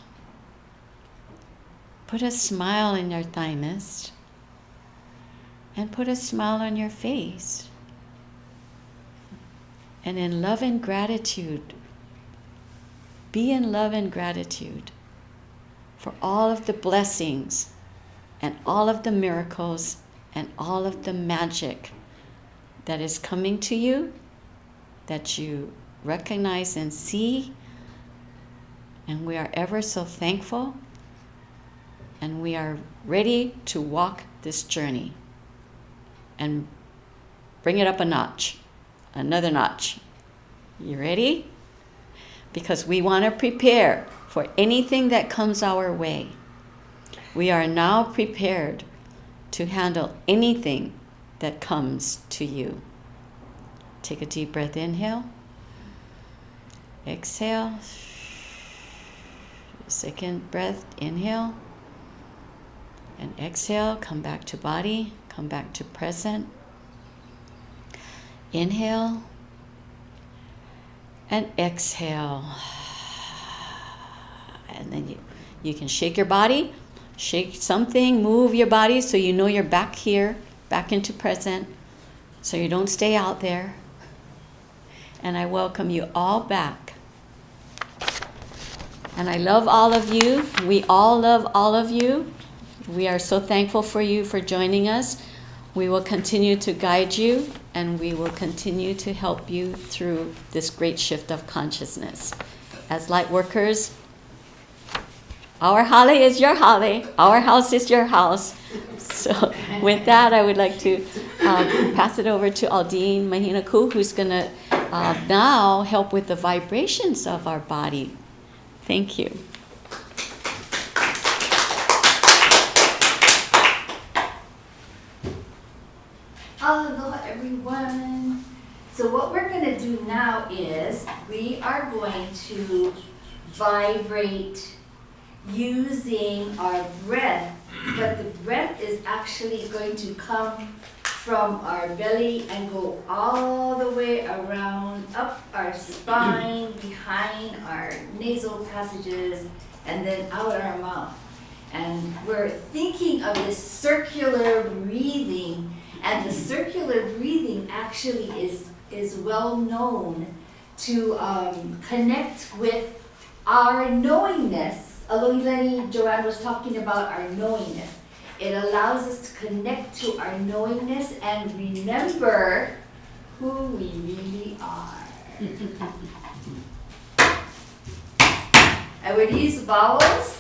Put a smile in your thymus. And put a smile on your face. And in love and gratitude, be in love and gratitude for all of the blessings and all of the miracles and all of the magic that is coming to you, that you recognize and see. And we are ever so thankful, and we are ready to walk this journey and bring it up a notch, another notch. You ready? Because we want to prepare for anything that comes our way. We are now prepared to handle anything that comes to you. Take a deep breath, inhale. Exhale. Second breath, inhale. And exhale, come back to body, come back to present. Inhale. And exhale. And then you can shake your body, shake something, move your body so you know you're back here, back into present, so you don't stay out there. And I welcome you all back. And I love all of you. We all love all of you. We are so thankful for you for joining us. We will continue to guide you, and we will continue to help you through this great shift of consciousness. As light workers, our hale is your hale. Our house is your house. So with that, I would like to pass it over to Aldine Mahinaku, who's going to now help with the vibrations of our body. Thank you. Aloha, everyone. So what we're going to do now is we are going to vibrate using our breath, but the breath is actually going to come from our belly and go all the way around, up our spine, behind our nasal passages, and then out our mouth. And we're thinking of this circular breathing, and the circular breathing actually is well known to connect with our knowingness. Alohi Joanne was talking about our knowingness. It allows us to connect to our knowingness and remember who we really are. And with these vowels,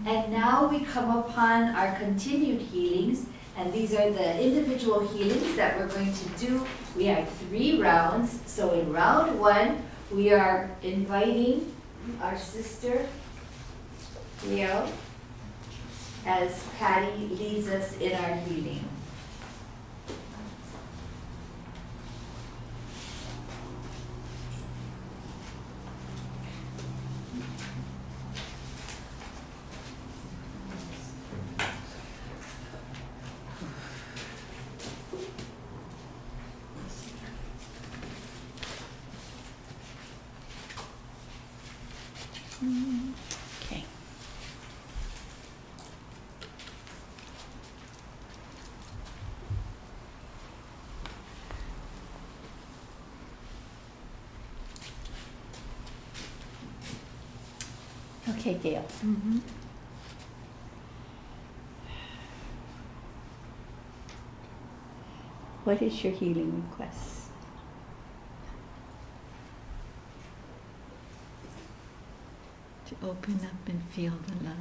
and now we come upon our continued healings, and these are the individual healings that we're going to do. We have 3 rounds. So in round 1, we are inviting our sister, Gail, as Patty leads us in our healing. Okay. Okay, Gail. What is your healing request? To open up and feel the love.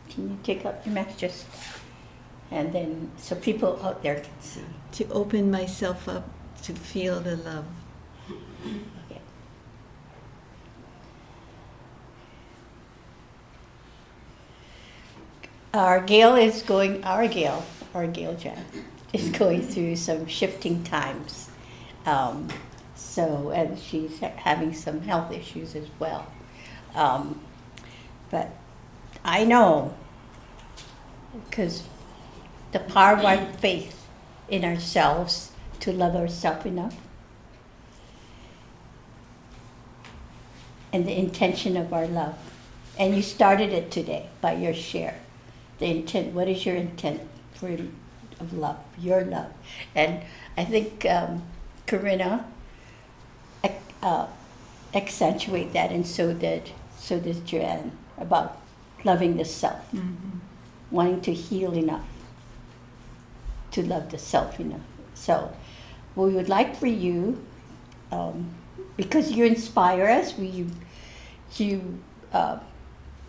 Can you take up your mask just, and then so people out there can see? To open myself up to feel the love. Okay. Our Gail Jan, is going through some shifting times. And she's having some health issues as well. But I know, because the power of our faith in ourselves to love ourselves enough, and the intention of our love. And you started it today by your share. The intent, what is your intent of love, your love? And I think Corinna accentuate that, and so does Joanne, about loving the self, wanting to heal enough to love the self enough. So we would like for you, because you inspire us, you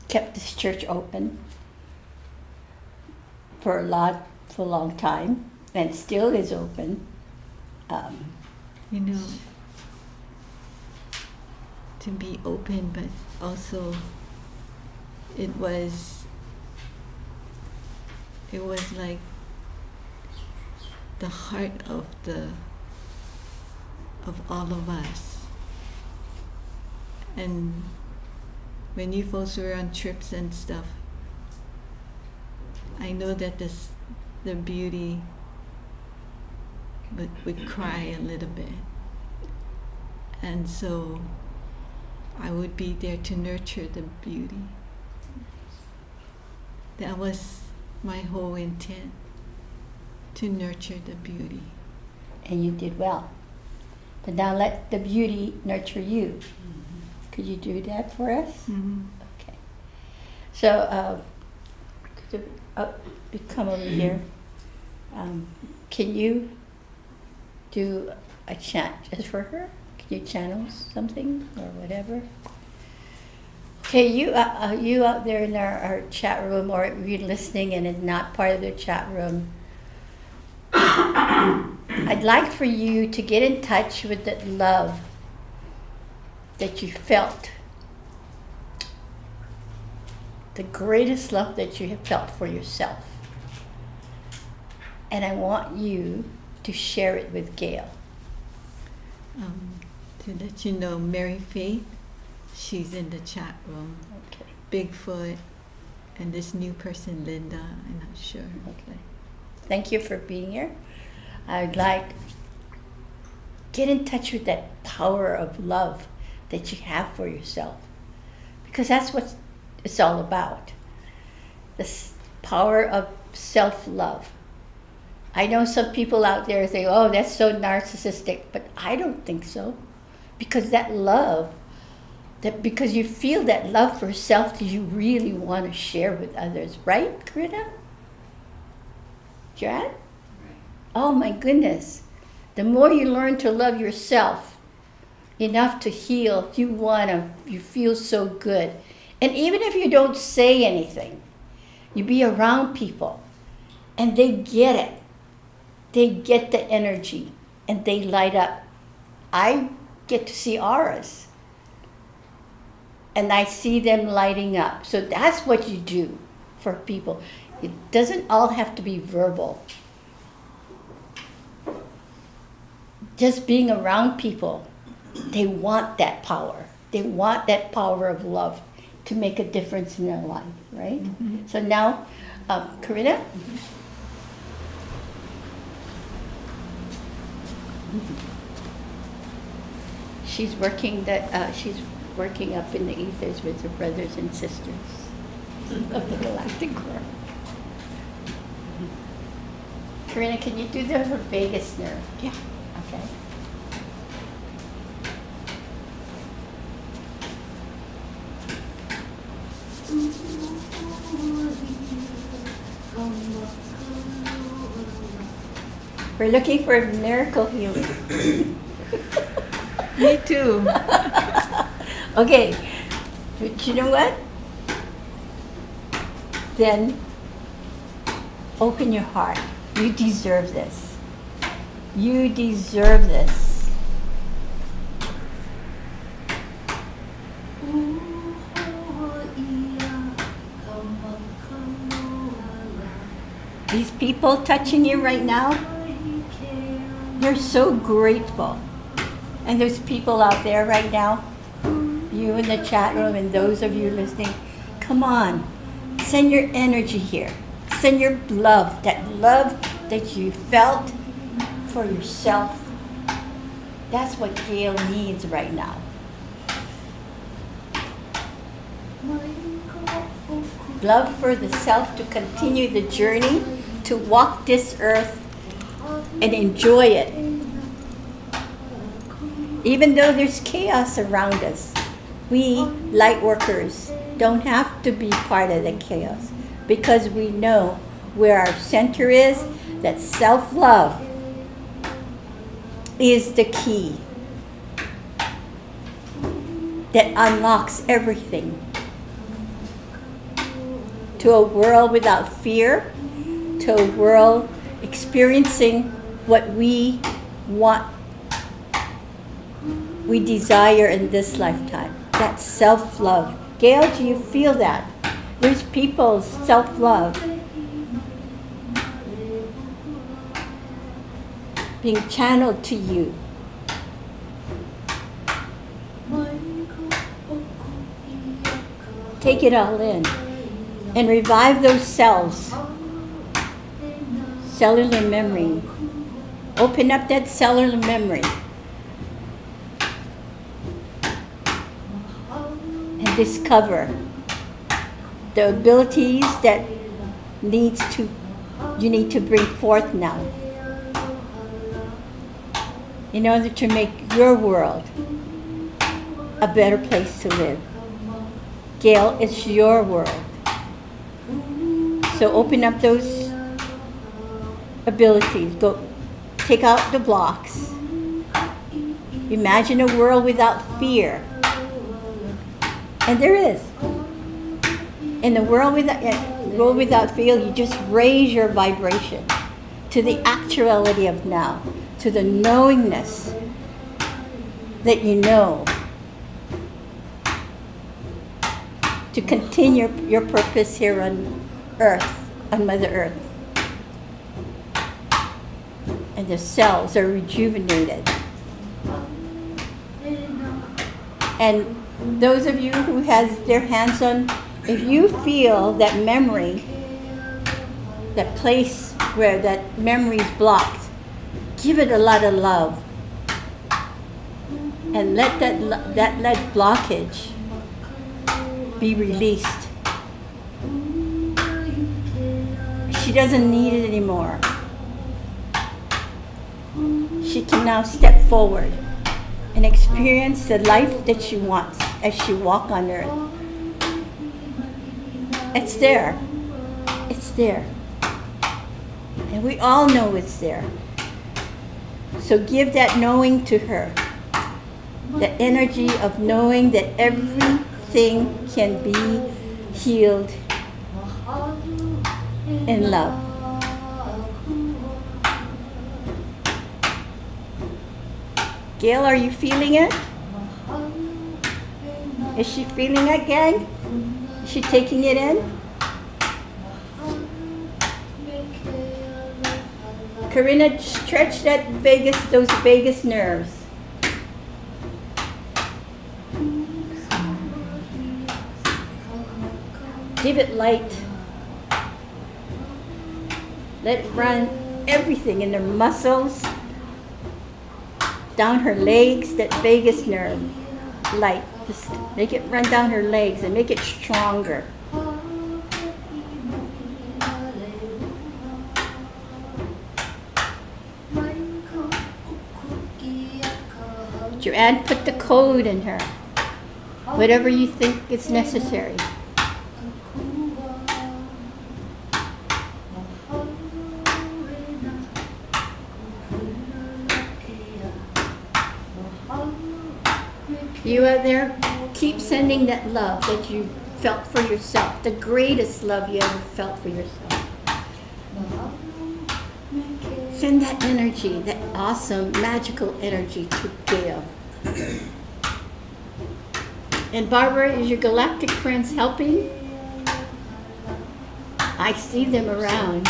kept this church open for a long time, and still is open. You know, to be open, but also it was like the heart of all of us. And when you folks were on trips and stuff, I know that the beauty would cry a little bit. And so I would be there to nurture the beauty. That was my whole intent, to nurture the beauty. And you did well. But now let the beauty nurture you. Could you do that for us? Mm-hmm. Okay. So, could you come over here. Can you do a chant just for her? Can you channel something or whatever? Okay, you out there in our chat room, or you're listening and it's not part of the chat room, I'd like for you to get in touch with that love that you felt, the greatest love that you have felt for yourself. And I want you to share it with Gail. To let you know, Mary Faith, she's in the chat room. Okay. Bigfoot, and this new person, Linda, I'm not sure. Okay. Thank you for being here. I'd like, get in touch with that power of love that you have for yourself, because that's what it's all about. This power of self-love. I know some people out there say, oh, that's so narcissistic, but I don't think so. Because that love, because you feel that love for self that you really want to share with others, right, Corinna? Jan? Oh my goodness. The more you learn to love yourself enough to heal, you feel so good. And even if you don't say anything, you be around people and they get it. They get the energy and they light up. I get to see auras and I see them lighting up. So that's what you do for people. It doesn't all have to be verbal. Just being around people, they want that power. They want that power of love to make a difference in their life, right? So now, Corinna? She's working up in the ethers with her brothers and sisters of the Galactic Core. Corinna, can you do her vagus nerve? Yeah. Okay. We're looking for miracle healing. Me too. Okay, but you know what? Then open your heart. You deserve this. You deserve this. These people touching you right now, you're so grateful. And there's people out there right now, you in the chat room and those of you listening, come on, send your energy here. Send your love that you felt for yourself. That's what Gail needs right now. Love for the self to continue the journey, to walk this earth and enjoy it. Even though there's chaos around us, we light workers don't have to be part of the chaos because we know where our center is, that self-love is the key that unlocks everything to a world without fear, to a world experiencing what we want, we desire in this lifetime. That's self-love. Gail, do you feel that? There's people's self-love being channeled to you. Take it all in and revive those cells. Cellular memory. Open up that cellular memory. And discover the abilities that you need to bring forth now in order to make your world a better place to live. Gail, it's your world. So open up those abilities. Go take out the blocks. Imagine a world without fear. And there is. In the world without fear, you just raise your vibration to the actuality of now, to the knowingness that you know, to continue your purpose here on Earth, on Mother Earth. And the cells are rejuvenated. And those of you who has their hands on, if you feel that memory, that place where that memory is blocked, give it a lot of love. And let that blockage be released. She doesn't need it anymore. She can now step forward and experience the life that she wants as she walks on earth. It's there. It's there. And we all know it's there. So give that knowing to her. The energy of knowing that everything can be healed in love. Gail, are you feeling it? Is she feeling it again? Is she taking it in? Karina, stretch those vagus nerves. Give it light. Let it run everything in her muscles, down her legs, that vagus nerve. Light. Just make it run down her legs and make it stronger. Joanne, put the code in her. Whatever you think is necessary. You out there, keep sending that love that you felt for yourself, the greatest love you ever felt for yourself. Send that energy, that awesome, magical energy to Gail. And Barbara, is your galactic friends helping? I see them around.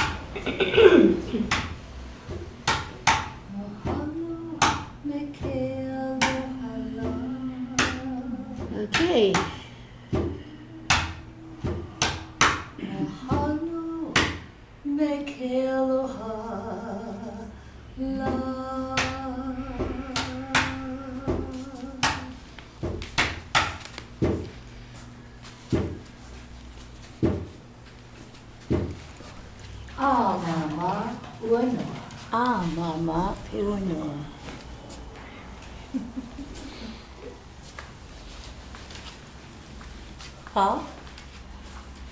Okay. Mama, uno. Mama, uno. Paul,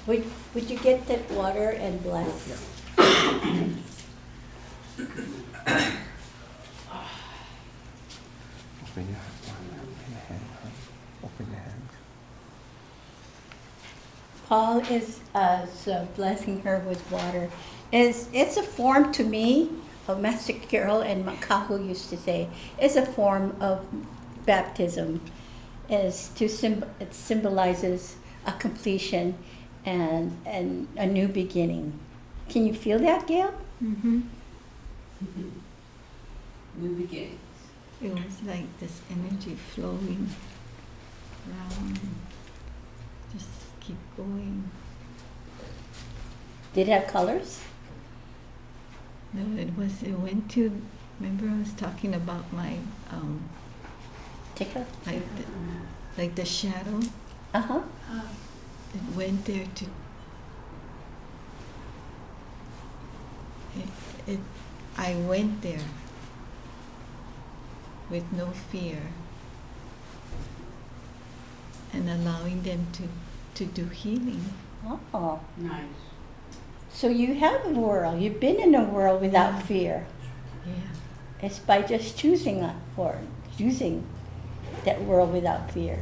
would you get that water and bless? Open your hand. Open your hand. Paul is blessing her with water. It's a form to me, Master Carol and Makahu used to say, it's a form of baptism. It symbolizes a completion and a new beginning. Can you feel that, Gail? Mm-hmm. New beginnings. It was like this energy flowing around. Just keep going. Did it have colors? No, it went to, remember I was talking about my, Tickle? like the shadow? Uh-huh. It went there to, I went there with no fear and allowing them to do healing. Oh. Nice. So you have a world. You've been in a world without Yeah. fear. Yeah. It's by just choosing that world without fear.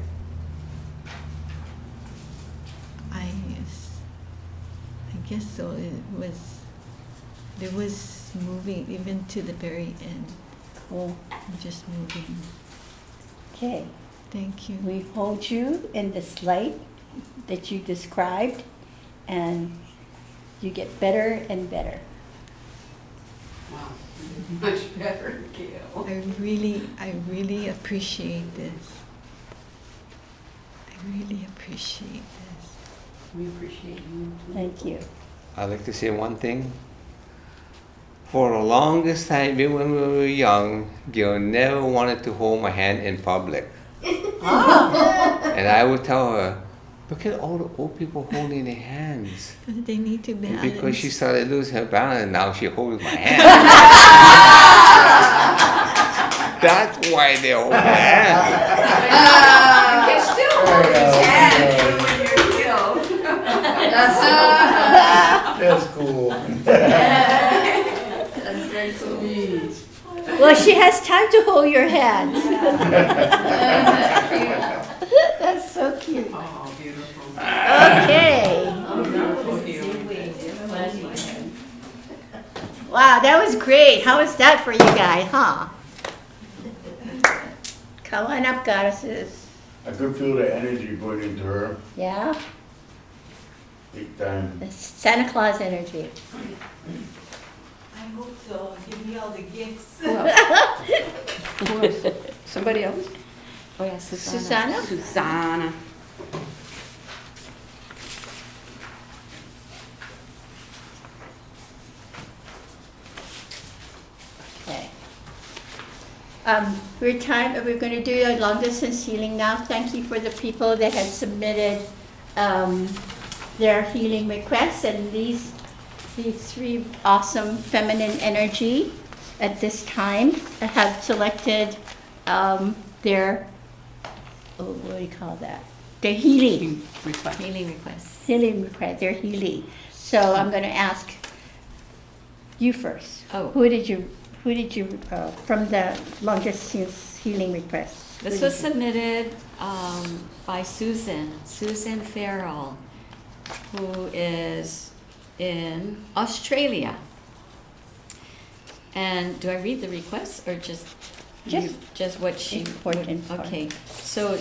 I guess so. It was moving even to the very end. Cool. Just moving. Okay. Thank you. We hold you in this light that you described, and you get better and better. Wow. Much better, Gail. I really appreciate this. I really appreciate this. We appreciate you too. Thank you. I'd like to say one thing. For the longest time, even when we were young, Gil never wanted to hold my hand in public. And I would tell her, look at all the old people holding their hands. Because they need to And balance. because she started losing her balance, now she holds my hand. That's why they hold my hand. You can still hold his hand even when you're killed. That's cool. That's very cool. Well, she has time to hold your hand. That's so cute. Oh, beautiful. Okay. Beautiful healing. Wow, that was great. How was that for you guys, huh? Come on up, goddesses. I could feel the energy going into her Yeah? big time. The Santa Claus energy. I hope so. Give me all the gifts. Who else? Who else? Somebody else? Oh, yeah, Susanna? Susanna. Okay. We're going to do a long distance healing now. Thank you for the people that had submitted their healing requests, and these three awesome feminine energy at this time have selected their, what do you call that? Their healing. Request. Healing requests. Healing request, their healing. So I'm going to ask you first. Oh. Who did you from the long distance healing request? This was submitted by Susan Farrell, who is in Australia. And do I read the request or just what she Important part. Okay, so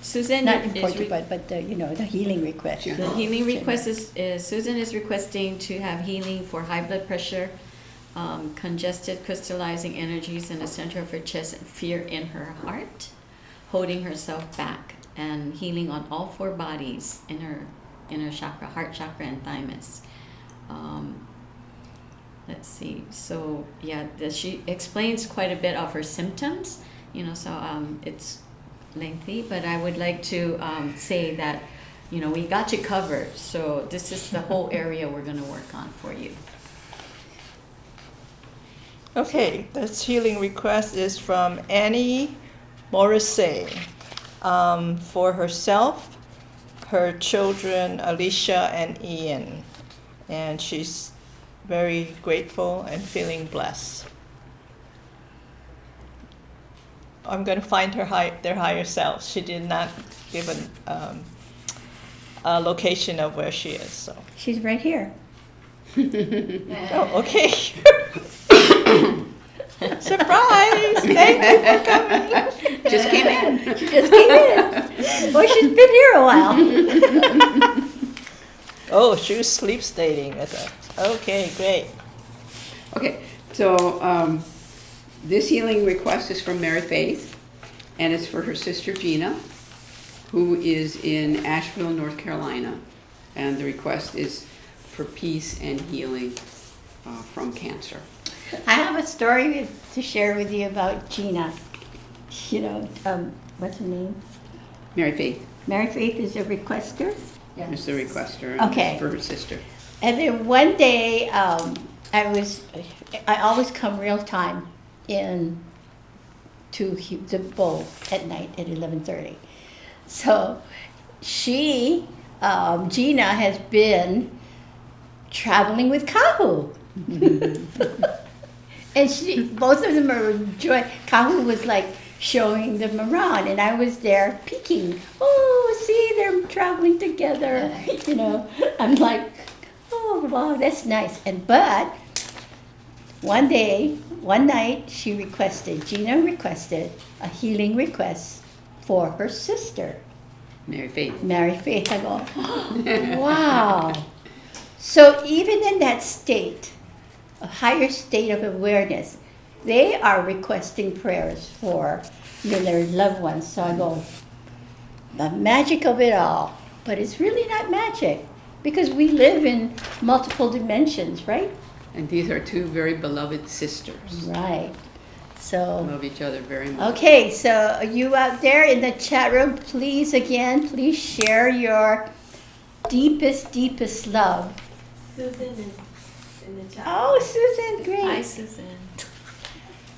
Susan Not is important, but the the healing request. Yeah. the healing request is Susan is requesting to have healing for high blood pressure, congested crystallizing energies in the center of her chest, and fear in her heart, holding herself back, and healing on all four bodies in her chakra, heart chakra, and thymus. Let's see. So yeah, she explains quite a bit of her symptoms. So it's lengthy, but I would like to say that we got you covered. So this is the whole area we're going to work on for you. Okay, this healing request is from Annie Morrissey for herself, her children Alicia and Ian, and she's very grateful and feeling blessed. I'm going to find their higher selves. She did not give a location of where she is. So. She's right here. Oh, okay. Surprise! Thank you for coming. Just came in. She just came in. Well, she's been here a while. Oh, she was sleep stating. Okay, great. Okay, so this healing request is from Mary Faith, and it's for her sister Gina, who is in Asheville, North Carolina. And the request is for peace and healing from cancer. I have a story to share with you about Gina. What's her name? Mary Faith Mary Faith is a requester. is the requester, and Okay. it's for her sister. And then one day, I always come real time to the bowl at night at 11:30. So Gina has been traveling with Kahu. And both of them are enjoying. Kahu was like showing them around, and I was there peeking. Oh, see, they're traveling together. I'm like, oh wow, that's nice. But one night, Gina requested a healing request for her sister, Mary Faith. Mary Faith. I go, oh, wow. So even in that state, a higher state of awareness, they are requesting prayers for their loved ones. So I go, the magic of it all. But it's really not magic, because we live in multiple dimensions, right? And these are two very beloved sisters. Right. So, Love each other very much. okay, so you out there in the chat room, please share your deepest love. Susan is in the chat. Oh, Susan, great. Hi, Susan.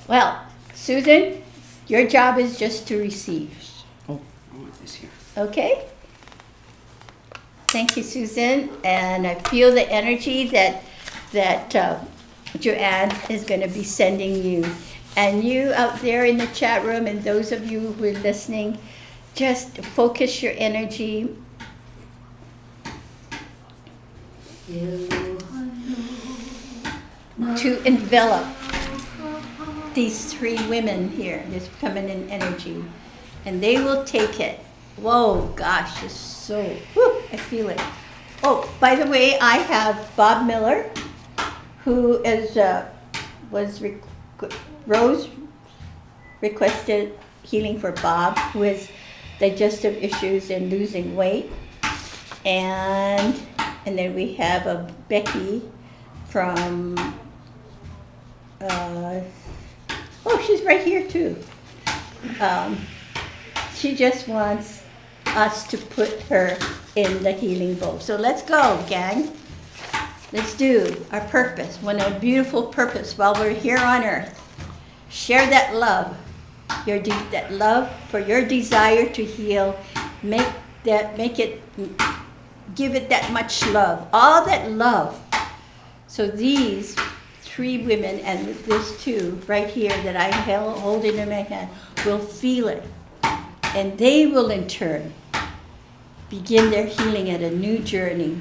Well, Susan, your job is just to receive, Oh, I want this here. okay? Thank you, Susan, and I feel the energy that Joanne is going to be sending you. And you out there in the chat room, and those of you who are listening, just focus your energy. To envelop these three women here, this feminine energy, and they will take it Whoa, gosh, it's so, whew, I feel it. Oh, by the way, I have Bob Miller, who is, Rose requested healing for Bob, who has digestive issues and losing weight. And then we have a Becky from, oh, she's right here too. She just wants us to put her in the healing bowl. So let's go, gang. Let's do our purpose, one of beautiful purpose while we're here on earth. Share that love, that love for your desire to heal. Give it that much love, all that love. So these 3 women and this 2 right here that I hold in my hand will feel it. And they will in turn begin their healing at a new journey.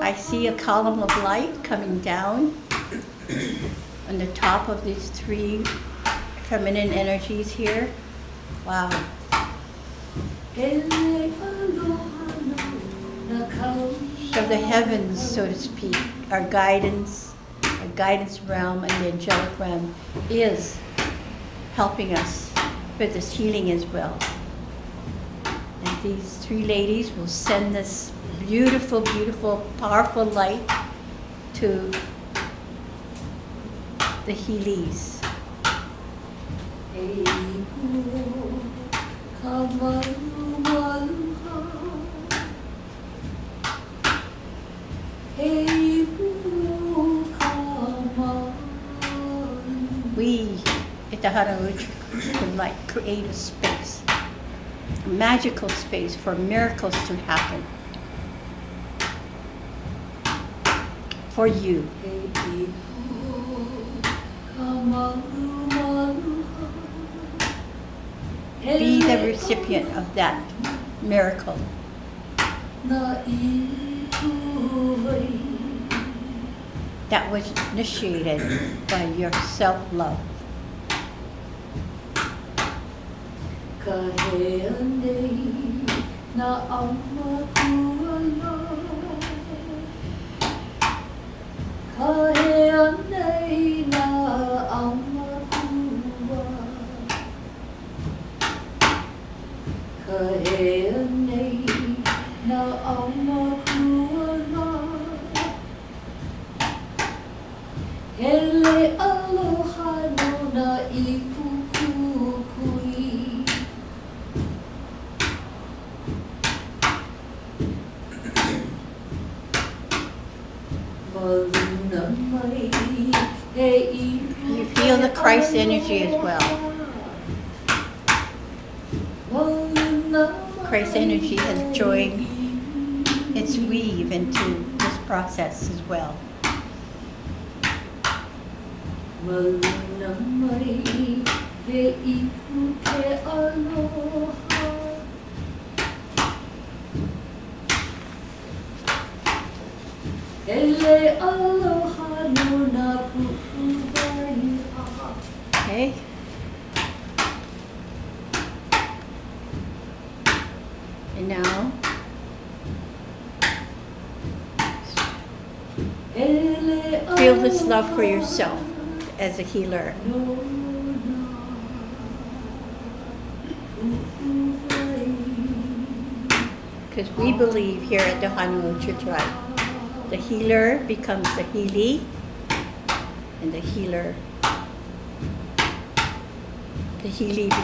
I see a column of light coming down on the top of these 3 feminine energies here. Wow. From the heavens, so to speak, our guidance realm and the angelic realm is helping us with this healing as well. And these 3 ladies will send this beautiful, beautiful, powerful light to the Heelys. We at the Honolulu would like create a space, a magical space for miracles to happen for you. Be the recipient of that miracle. That was initiated by your self-love. You feel the Christ energy as well. Christ energy has joined its weave into this process as well. Okay. And now, feel this love for yourself as a healer. Because we believe here at the Honolulu Church Life, the healer becomes the healee, and the healee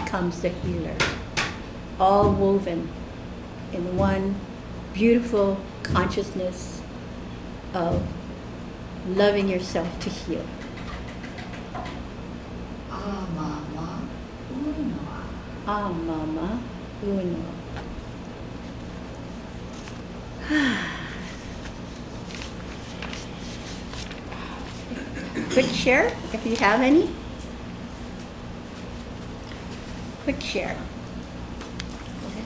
becomes the healer. All woven in one beautiful consciousness of loving yourself to heal. Ah, Mama, uno. Ah, Mama, uno. Quick share, if you have any. quick share.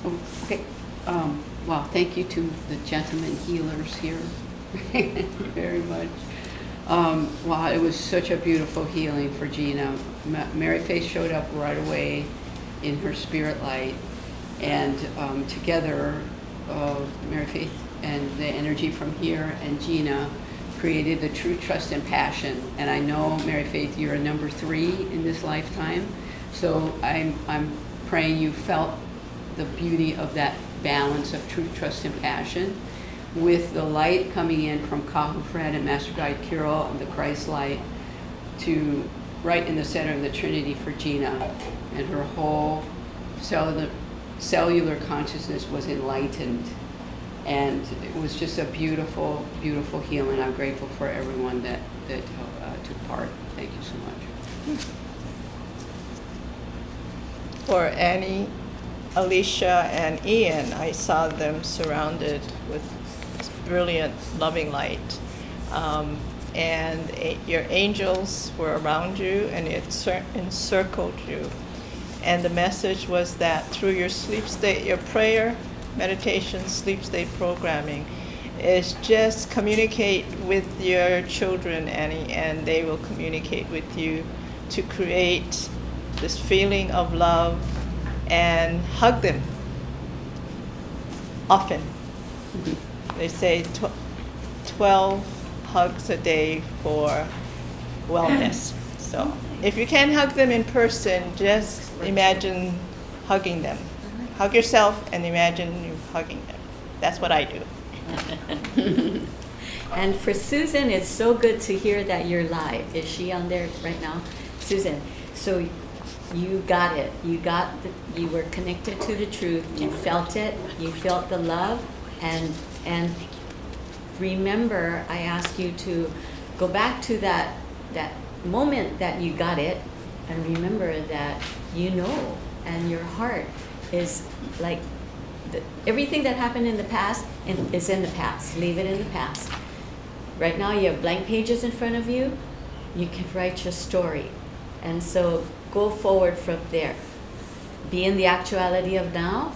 Oh, okay. Well, thank you to the gentlemen healers here very much. Wow, it was such a beautiful healing for Gina. Mary Faith showed up right away in her spirit light, and together, Mary Faith and the energy from here and Gina created the true trust and passion. And I know, Mary Faith, you're a number 3 in this lifetime, so I'm praying you felt the beauty of that balance of truth, trust, and passion, with the light coming in from Kahu Fred and Master Guide Kirill and the Christ light to right in the center of the Trinity for Gina, and her whole cellular consciousness was enlightened, and it was just a beautiful, beautiful healing. I'm grateful for everyone that took part. Thank you so much. For Annie, Alicia, and Ian, I saw them surrounded with brilliant, loving light. Your angels were around you, and it encircled you. And the message was that through your sleep state, your prayer, meditation, sleep state programming, is just communicate with your children, Annie, and they will communicate with you to create this feeling of love, and hug them often. They say 12 hugs a day for wellness. So if you can't hug them in person, just imagine hugging them. Hug yourself and imagine you hugging them. That's what I do. And for Susan, it's so good to hear that you're live. Is she on there right now? Susan, so you got it. You were connected to the truth. You felt it. You felt the love. And remember, I ask you to go back to that moment that you got it, and remember that you know, and your heart is like everything that happened in the past is in the past. Leave it in the past. Right now, you have blank pages in front of you. You can write your story, and so go forward from there. Be in the actuality of now,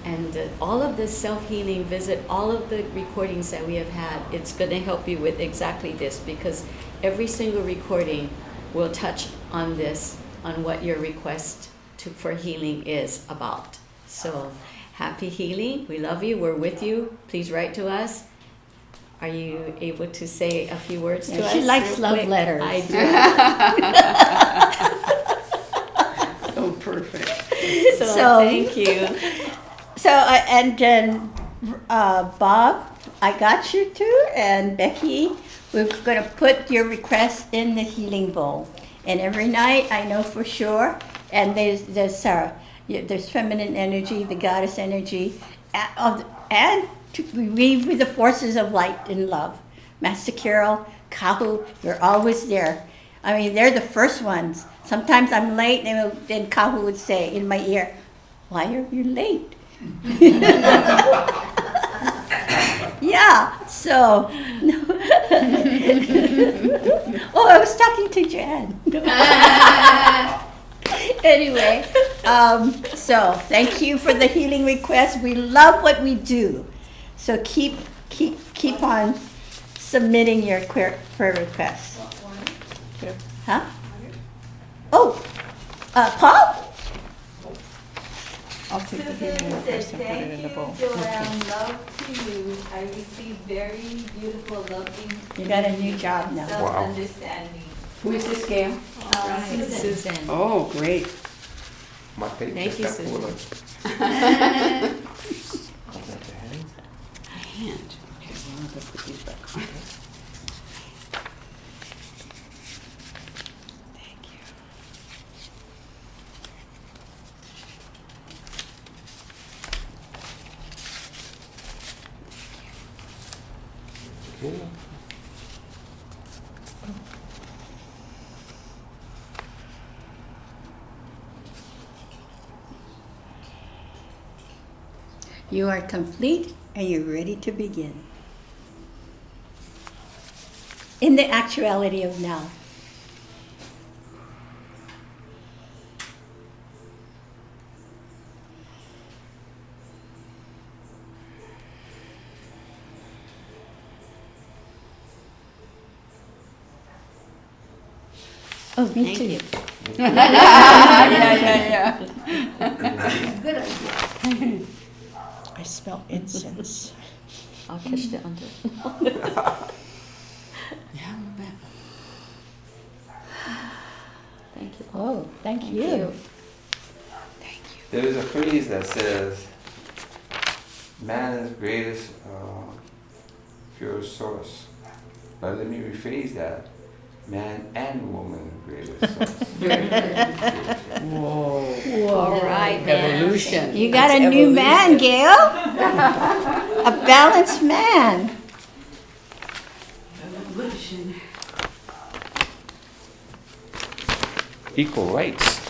and all of this self-healing, visit all of the recordings that we have had. It's going to help you with exactly this, because every single recording will touch on this, on what your request for healing is about. So happy healing. We love you. We're with you. Please write to us. Are you able to say a few words to us? She likes real love quick? letters. I do. Oh, perfect. So thank you. So, and then Bob, I got you too, and Becky, we're going to put your request in the healing bowl. And every night, I know for sure, and there's feminine energy, the goddess energy, and to weave with the forces of light and love. Master Carol, Kahu, you're always there. I mean, they're the first ones. Sometimes I'm late, and then Kahu would say in my ear, "Why are you late?" Yeah, so. Oh, I was talking to Jan. Anyway, so thank you for the healing request. We love what we do. So keep on submitting your prayer requests. Huh? Oh, Paul? I'll take the healing request and put it in the bowl. Joanne. Love to you. I received very beautiful, loving, You got a new job now. self-understanding. Who is this, Gail? Susan. Oh, great. My page Thank is you, that Susan. full of- Hand. Okay, well, I'll put these back on. Thank you. Okay. You are complete and you're ready to begin. In the actuality of now. Oh, me too. Yeah. Good idea. I smell incense. I'll catch the under. Yeah, Thank you. Oh, thank you. There is a phrase that says, man's greatest pure source. But let me rephrase that. Man and woman greatest source. Whoa. All right, man. Evolution. You got That's a new man, evolution. Gail. A balanced man. Evolution. Equal rights.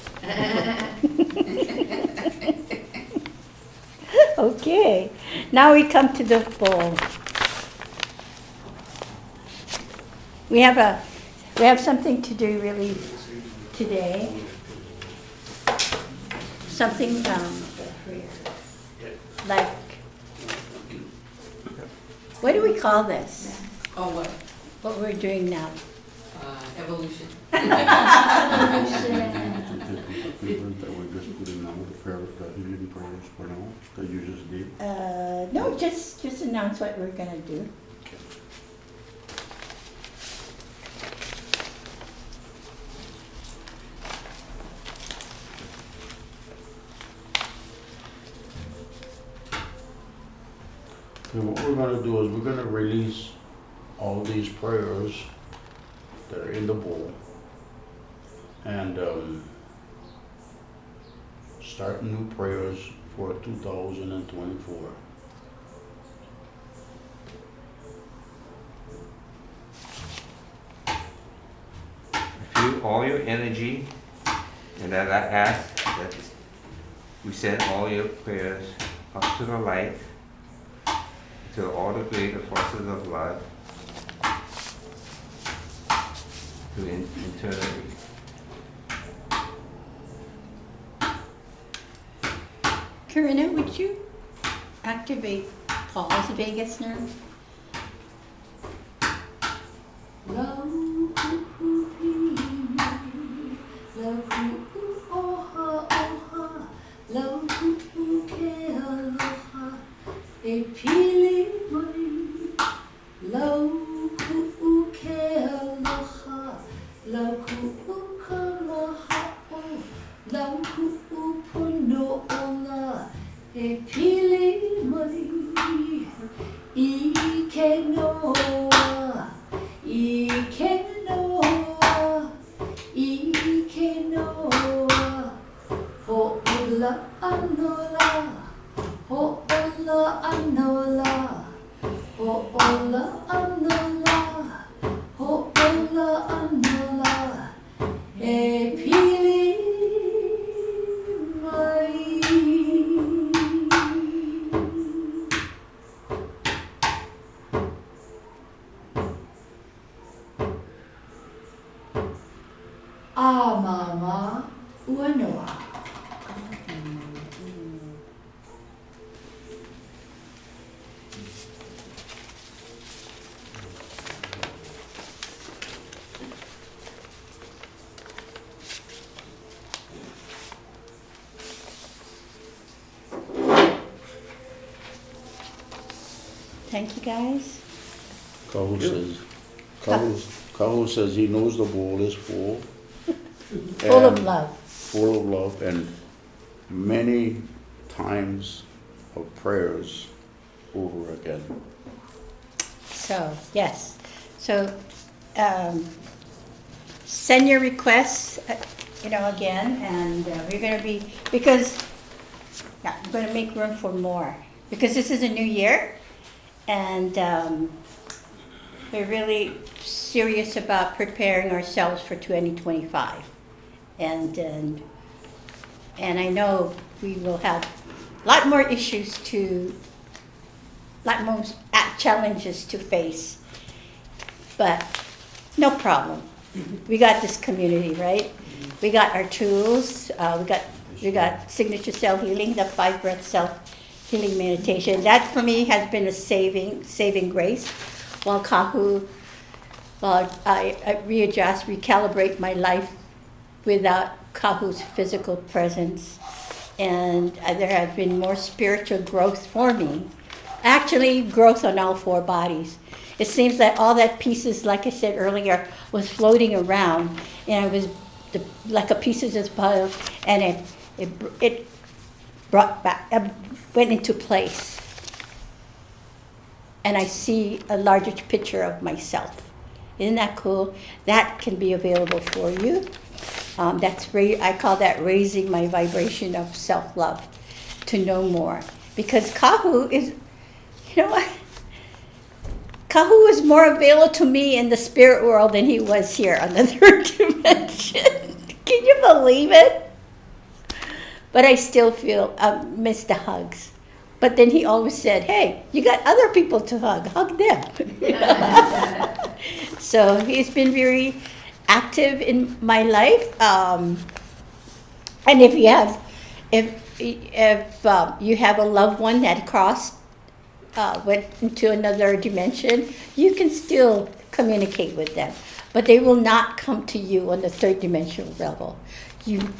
Okay. Now we come to the bowl. We have something to do really today. Something like, what do we call this? Oh, what? What we're doing now? Evolution. That we're just putting on the prayer, the healing prayers for now, that you just did. No, just announce what we're gonna do. Okay, what we're gonna do is we're gonna release all these prayers that are in the bowl and start new prayers for 2024. Feel all your energy, and that I ask that we send all your prayers up to the light, to all the greater forces of love, to eternity. Karina, would you activate Paul's Vegas nerve? Mama Uanoa. Thank you, guys. Kahu says he knows the bowl is full. Full of and love. Full of love and many times of prayers over again. So, yes. So, send your requests, again, and we're going to be, because, I'm going to make room for more. Because this is a new year, and we're really serious about preparing ourselves for 2025. And I know we will have a lot more challenges to face, but no problem. We got this community, right? We got our tools. We got signature self-healing, the 5-breath self-healing meditation. That for me has been a saving grace. While Kahu I readjust, recalibrate my life without Kahu's physical presence. And there has been more spiritual growth for me. Actually, growth on all four bodies. It seems that all that pieces, like I said earlier, was floating around, and it was like a pieces of the puzzle, and it brought back, went into place. And I see a larger picture of myself. Isn't that cool? That can be available for you. I call that raising my vibration of self-love, to know more. Because Kahu is, you know what? Kahu is more available to me in the spirit world than he was here on the third dimension. Can you believe it? But I still feel miss the hugs. But then he always said, hey, you got other people to hug them. So he's been very active in my life. And if you have a loved one that went into another dimension, you can still communicate with them. But they will not come to you on the third dimensional level. You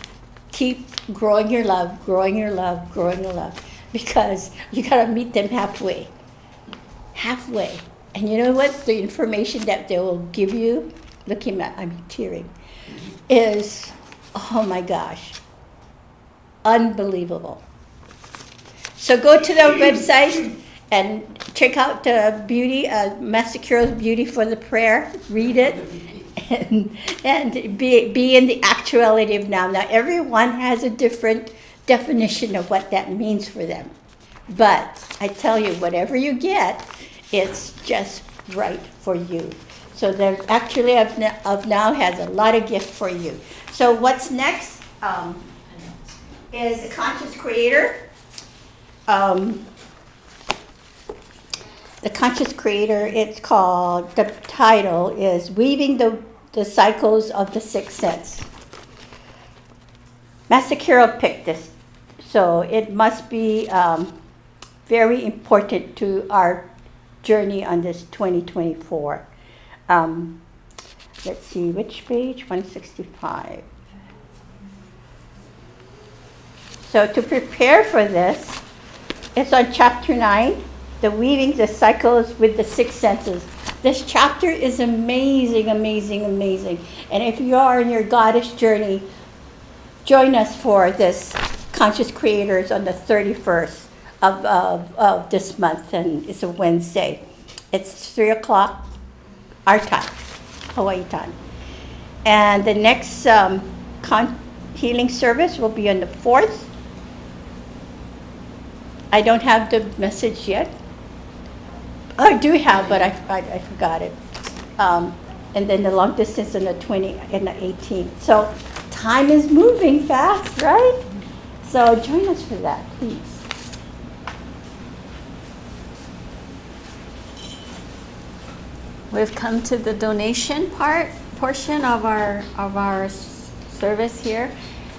keep growing your love, growing your love, growing your love. Because you gotta meet them halfway. Halfway. And you know what? The information that they will give you, I'm tearing, is, oh my gosh, unbelievable. So go to the website and check out the beauty, Master Kyril's Beauty for the Prayer. Read it and be in the actuality of now. Now everyone has a different definition of what that means for them. But I tell you, whatever you get, it's just right for you. So there actually of now has a lot of gift for you. So what's next is the Conscious Creator. The Conscious Creator, the title is Weaving the Cycles of the Sixth Sense. Master Kyril picked this. So it must be very important to our journey on this 2024. Let's see, which page? 165. So to prepare for this, it's on chapter 9, the weaving the cycles with the six senses. This chapter is amazing, amazing, amazing. And if you are in your goddess journey, join us for this Conscious Creators on the 31st of this month, and it's a Wednesday. It's 3 o'clock our time, Hawaii time. And the next healing service will be on the 4th. I don't have the message yet. I do have, but I forgot it. And then the long distance on the 20th and the 18th. So time is moving fast, right? So join us for that, please. We've come to the donation portion of our service here,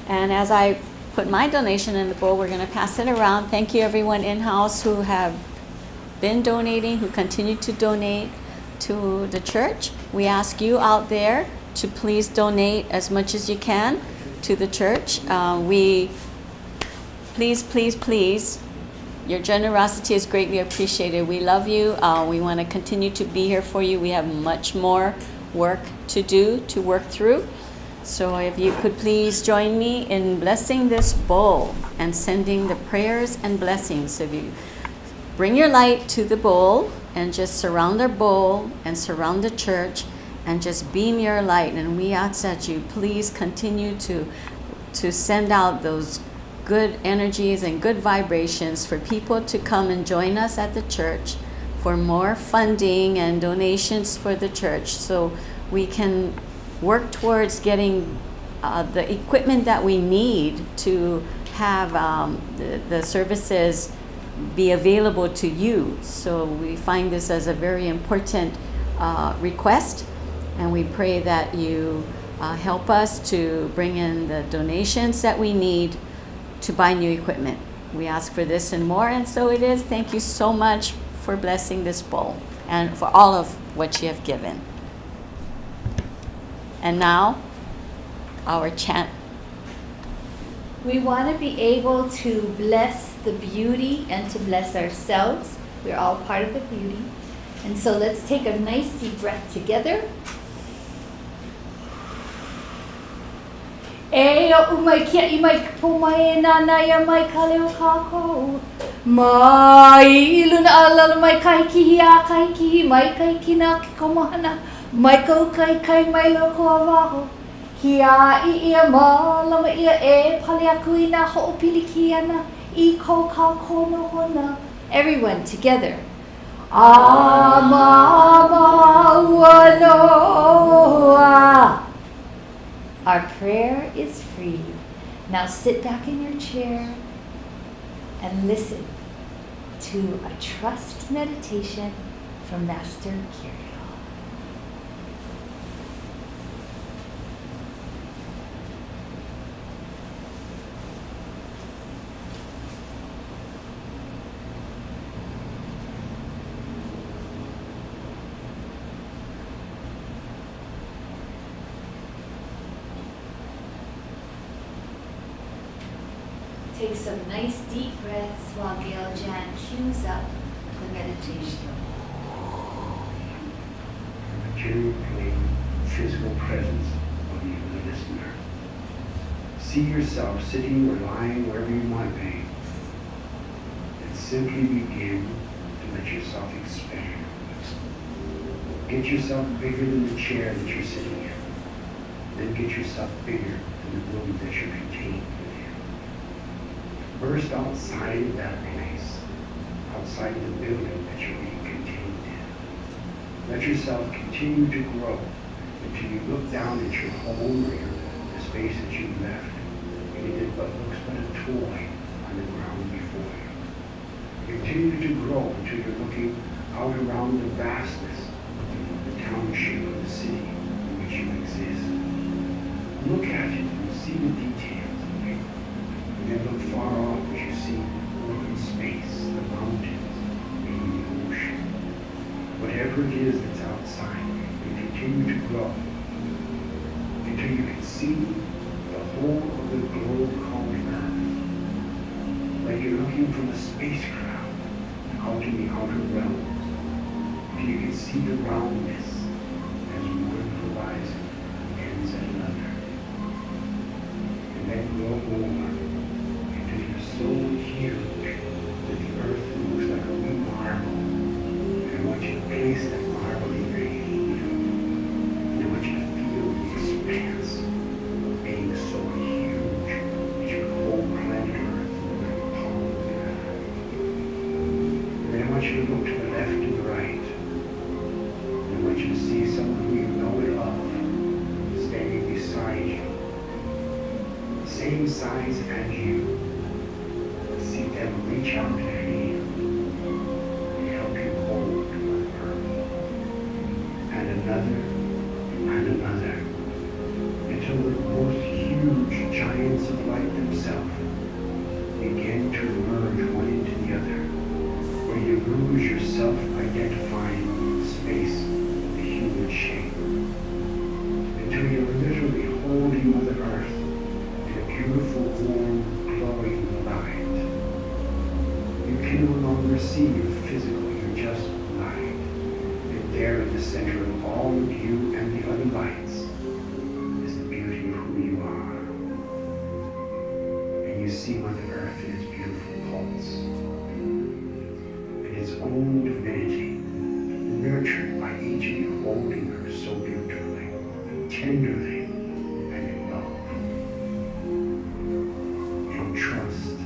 and as I put my donation in the bowl, we're going to pass it around. Thank you everyone in-house who have been donating, who continue to donate to the church. We ask you out there to please donate as much as you can to the church. Please, your generosity is greatly appreciated. We love you. We want to continue to be here for you. We have much more work to do, to work through. So if you could please join me in blessing this bowl and sending the prayers and blessings. So if you bring your light to the bowl and just surround the bowl and surround the church and just beam your light. And we ask that you please continue to send out those good energies and good vibrations for people to come and join us at the church for more funding and donations for the church, so we can work towards getting the equipment that we need to have the services be available to you. So we find this as a very important request, and we pray that you help us to bring in the donations that we need to buy new equipment. We ask for this and more, and so it is. Thank you so much for blessing this bowl and for all of what you have given. And now, our chant. We want to be able to bless the beauty and to bless ourselves. We're all part of the beauty. And so let's take a nice deep breath together. E o umai kia I mai po mai na na ya mai ka leo ka ko. Mai luna ala mai kai ki a kai ki mai kai ki na ki komana. Mai ko kai kai mai lo ko awaho. Kia I ia ma lama ia e pale aku I na ho'opili ki ana I ko ka kono hona. Everyone together. Amamawanoa. Our prayer is free. Now sit back in your chair and listen to a trust meditation from Master Kirill. Take some nice deep breaths while Gail Jan cues up the meditation. Materially physical presence of you, the listener. See yourself sitting or lying wherever you might be, and simply begin to let yourself expand. Get yourself bigger than the chair that you're sitting in. Then get yourself bigger than the room that you're contained within. Burst outside of that place, outside of the building that you're being contained in. Let yourself continue to grow until you look down at your home or the space that you've left, and it looks but a toy on the ground before you. Continue to grow until you're looking out around the vastness of the township of the city in which you exist. Look at it and see the details. And then look far off as you see open space, the mountains, maybe the ocean. Whatever it is that's outside, you continue to grow until you can see the whole of the globe called Earth. Like you're looking from a spacecraft out in the outer realms, until you can see the roundness as one horizon ends at another. And then grow more. So huge that the earth looks like a wee marble. And I want you to place that marble in your hand. And I want you to feel the expanse of being so huge that your whole planet Earth is like a palm of your hand. And then I want you to look to the left and the right. And I want you to see someone who you know and love standing beside you. The same size as you. And reach out their hand and help you hold Mother Earth. And another, until the most huge giants of light themselves begin to merge one into the other, where you lose your self-identifying space of the human shape, until you're literally holding Mother Earth in a beautiful, warm, glowing light. You can no longer see your physical, you're just light. And there in the center of all of you and the other lights is the beauty of who you are. And you see Mother Earth in its beautiful pulse, in its own divinity, nurtured by each of you holding her so beautifully, tenderly, and in love. And trust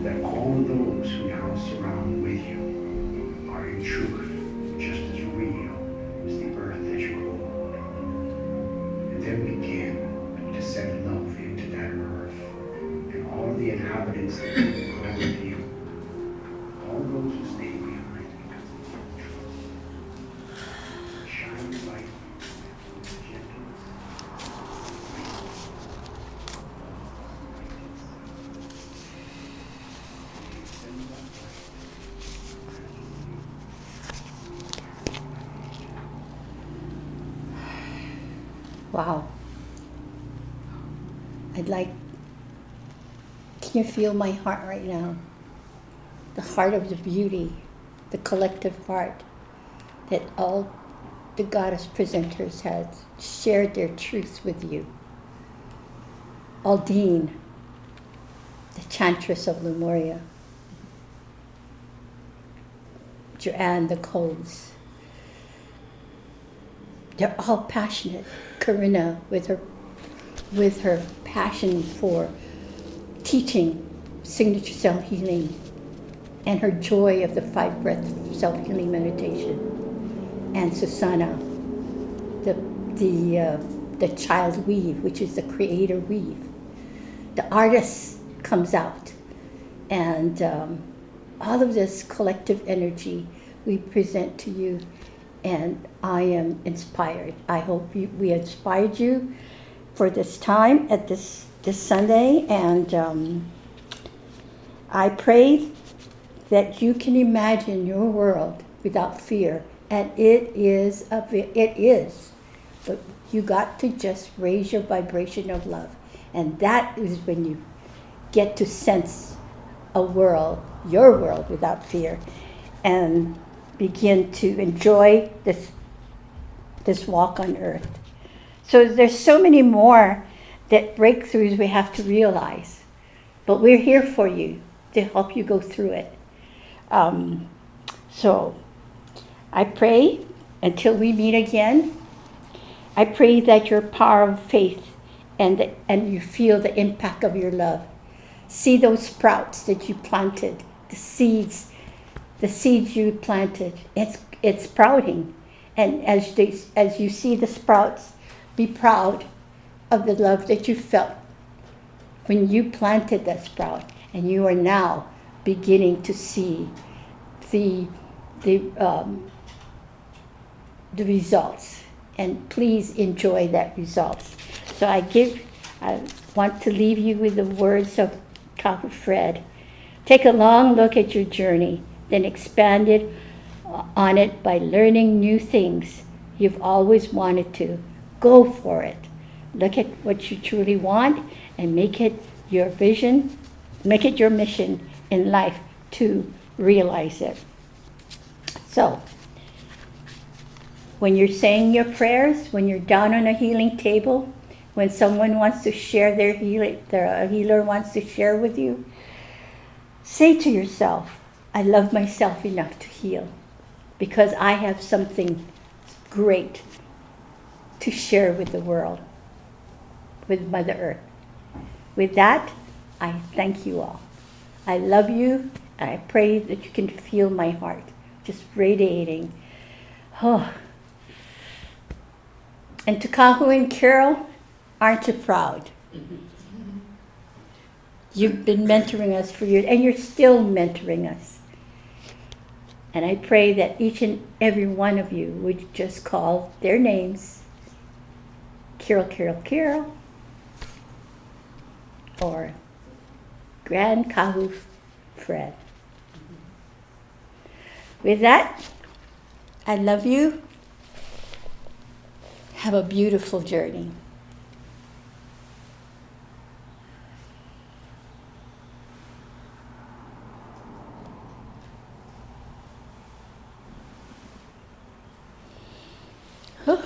that all those who now surround with you are in truth just as real as the earth that you hold. And then begin to send love into that earth and all the inhabitants that you grow with you, all those who stay behind because they don't trust. Shine your light with gentleness. Send that light Wow. Can you feel my heart right now? The heart of the beauty, the collective heart that all the goddess presenters had shared their truth with you. Aldine, the chantress of Lemuria. Joanne, the codes. They're all passionate. Corinna, with her passion for teaching signature self-healing and her joy of the 5-breath self-healing meditation. And Susanna, the child weave, which is the creator weave. The artist comes out, and all of this collective energy we present to you, and I am inspired. I hope we inspired you for this time at this Sunday, and I pray that you can imagine your world without fear, and it is, but you got to just raise your vibration of love, and that is when you get to sense a world, your world, without fear, and begin to enjoy this walk on earth. So there's so many more that breakthroughs we have to realize, but we're here for you to help you go through it. So I pray until we meet again, I pray that your power of faith and you feel the impact of your love. See those sprouts that you planted, the seeds you planted. It's sprouting, and as you see the sprouts, be proud of the love that you felt when you planted that sprout, and you are now beginning to see the results. And please enjoy that results. So I want to leave you with the words of Kahu Fred. Take a long look at your journey, then expand it on it by learning new things you've always wanted to. Go for it. Look at what you truly want and make it your vision, make it your mission in life to realize it. So, when you're saying your prayers, when you're down on a healing table, when someone wants to share their healing, a healer wants to share with you, say to yourself, I love myself enough to heal because I have something great to share with the world, with Mother Earth. With that, I thank you all. I love you, and I pray that you can feel my heart just radiating. Oh. And to Kahu and Carol, aren't you proud? You've been mentoring us for years, and you're still mentoring us. And I pray that each and every one of you would just call their names, Carol, Carol, Carol, or Grand Kahu Fred. With that, I love you. Have a beautiful journey. Whew.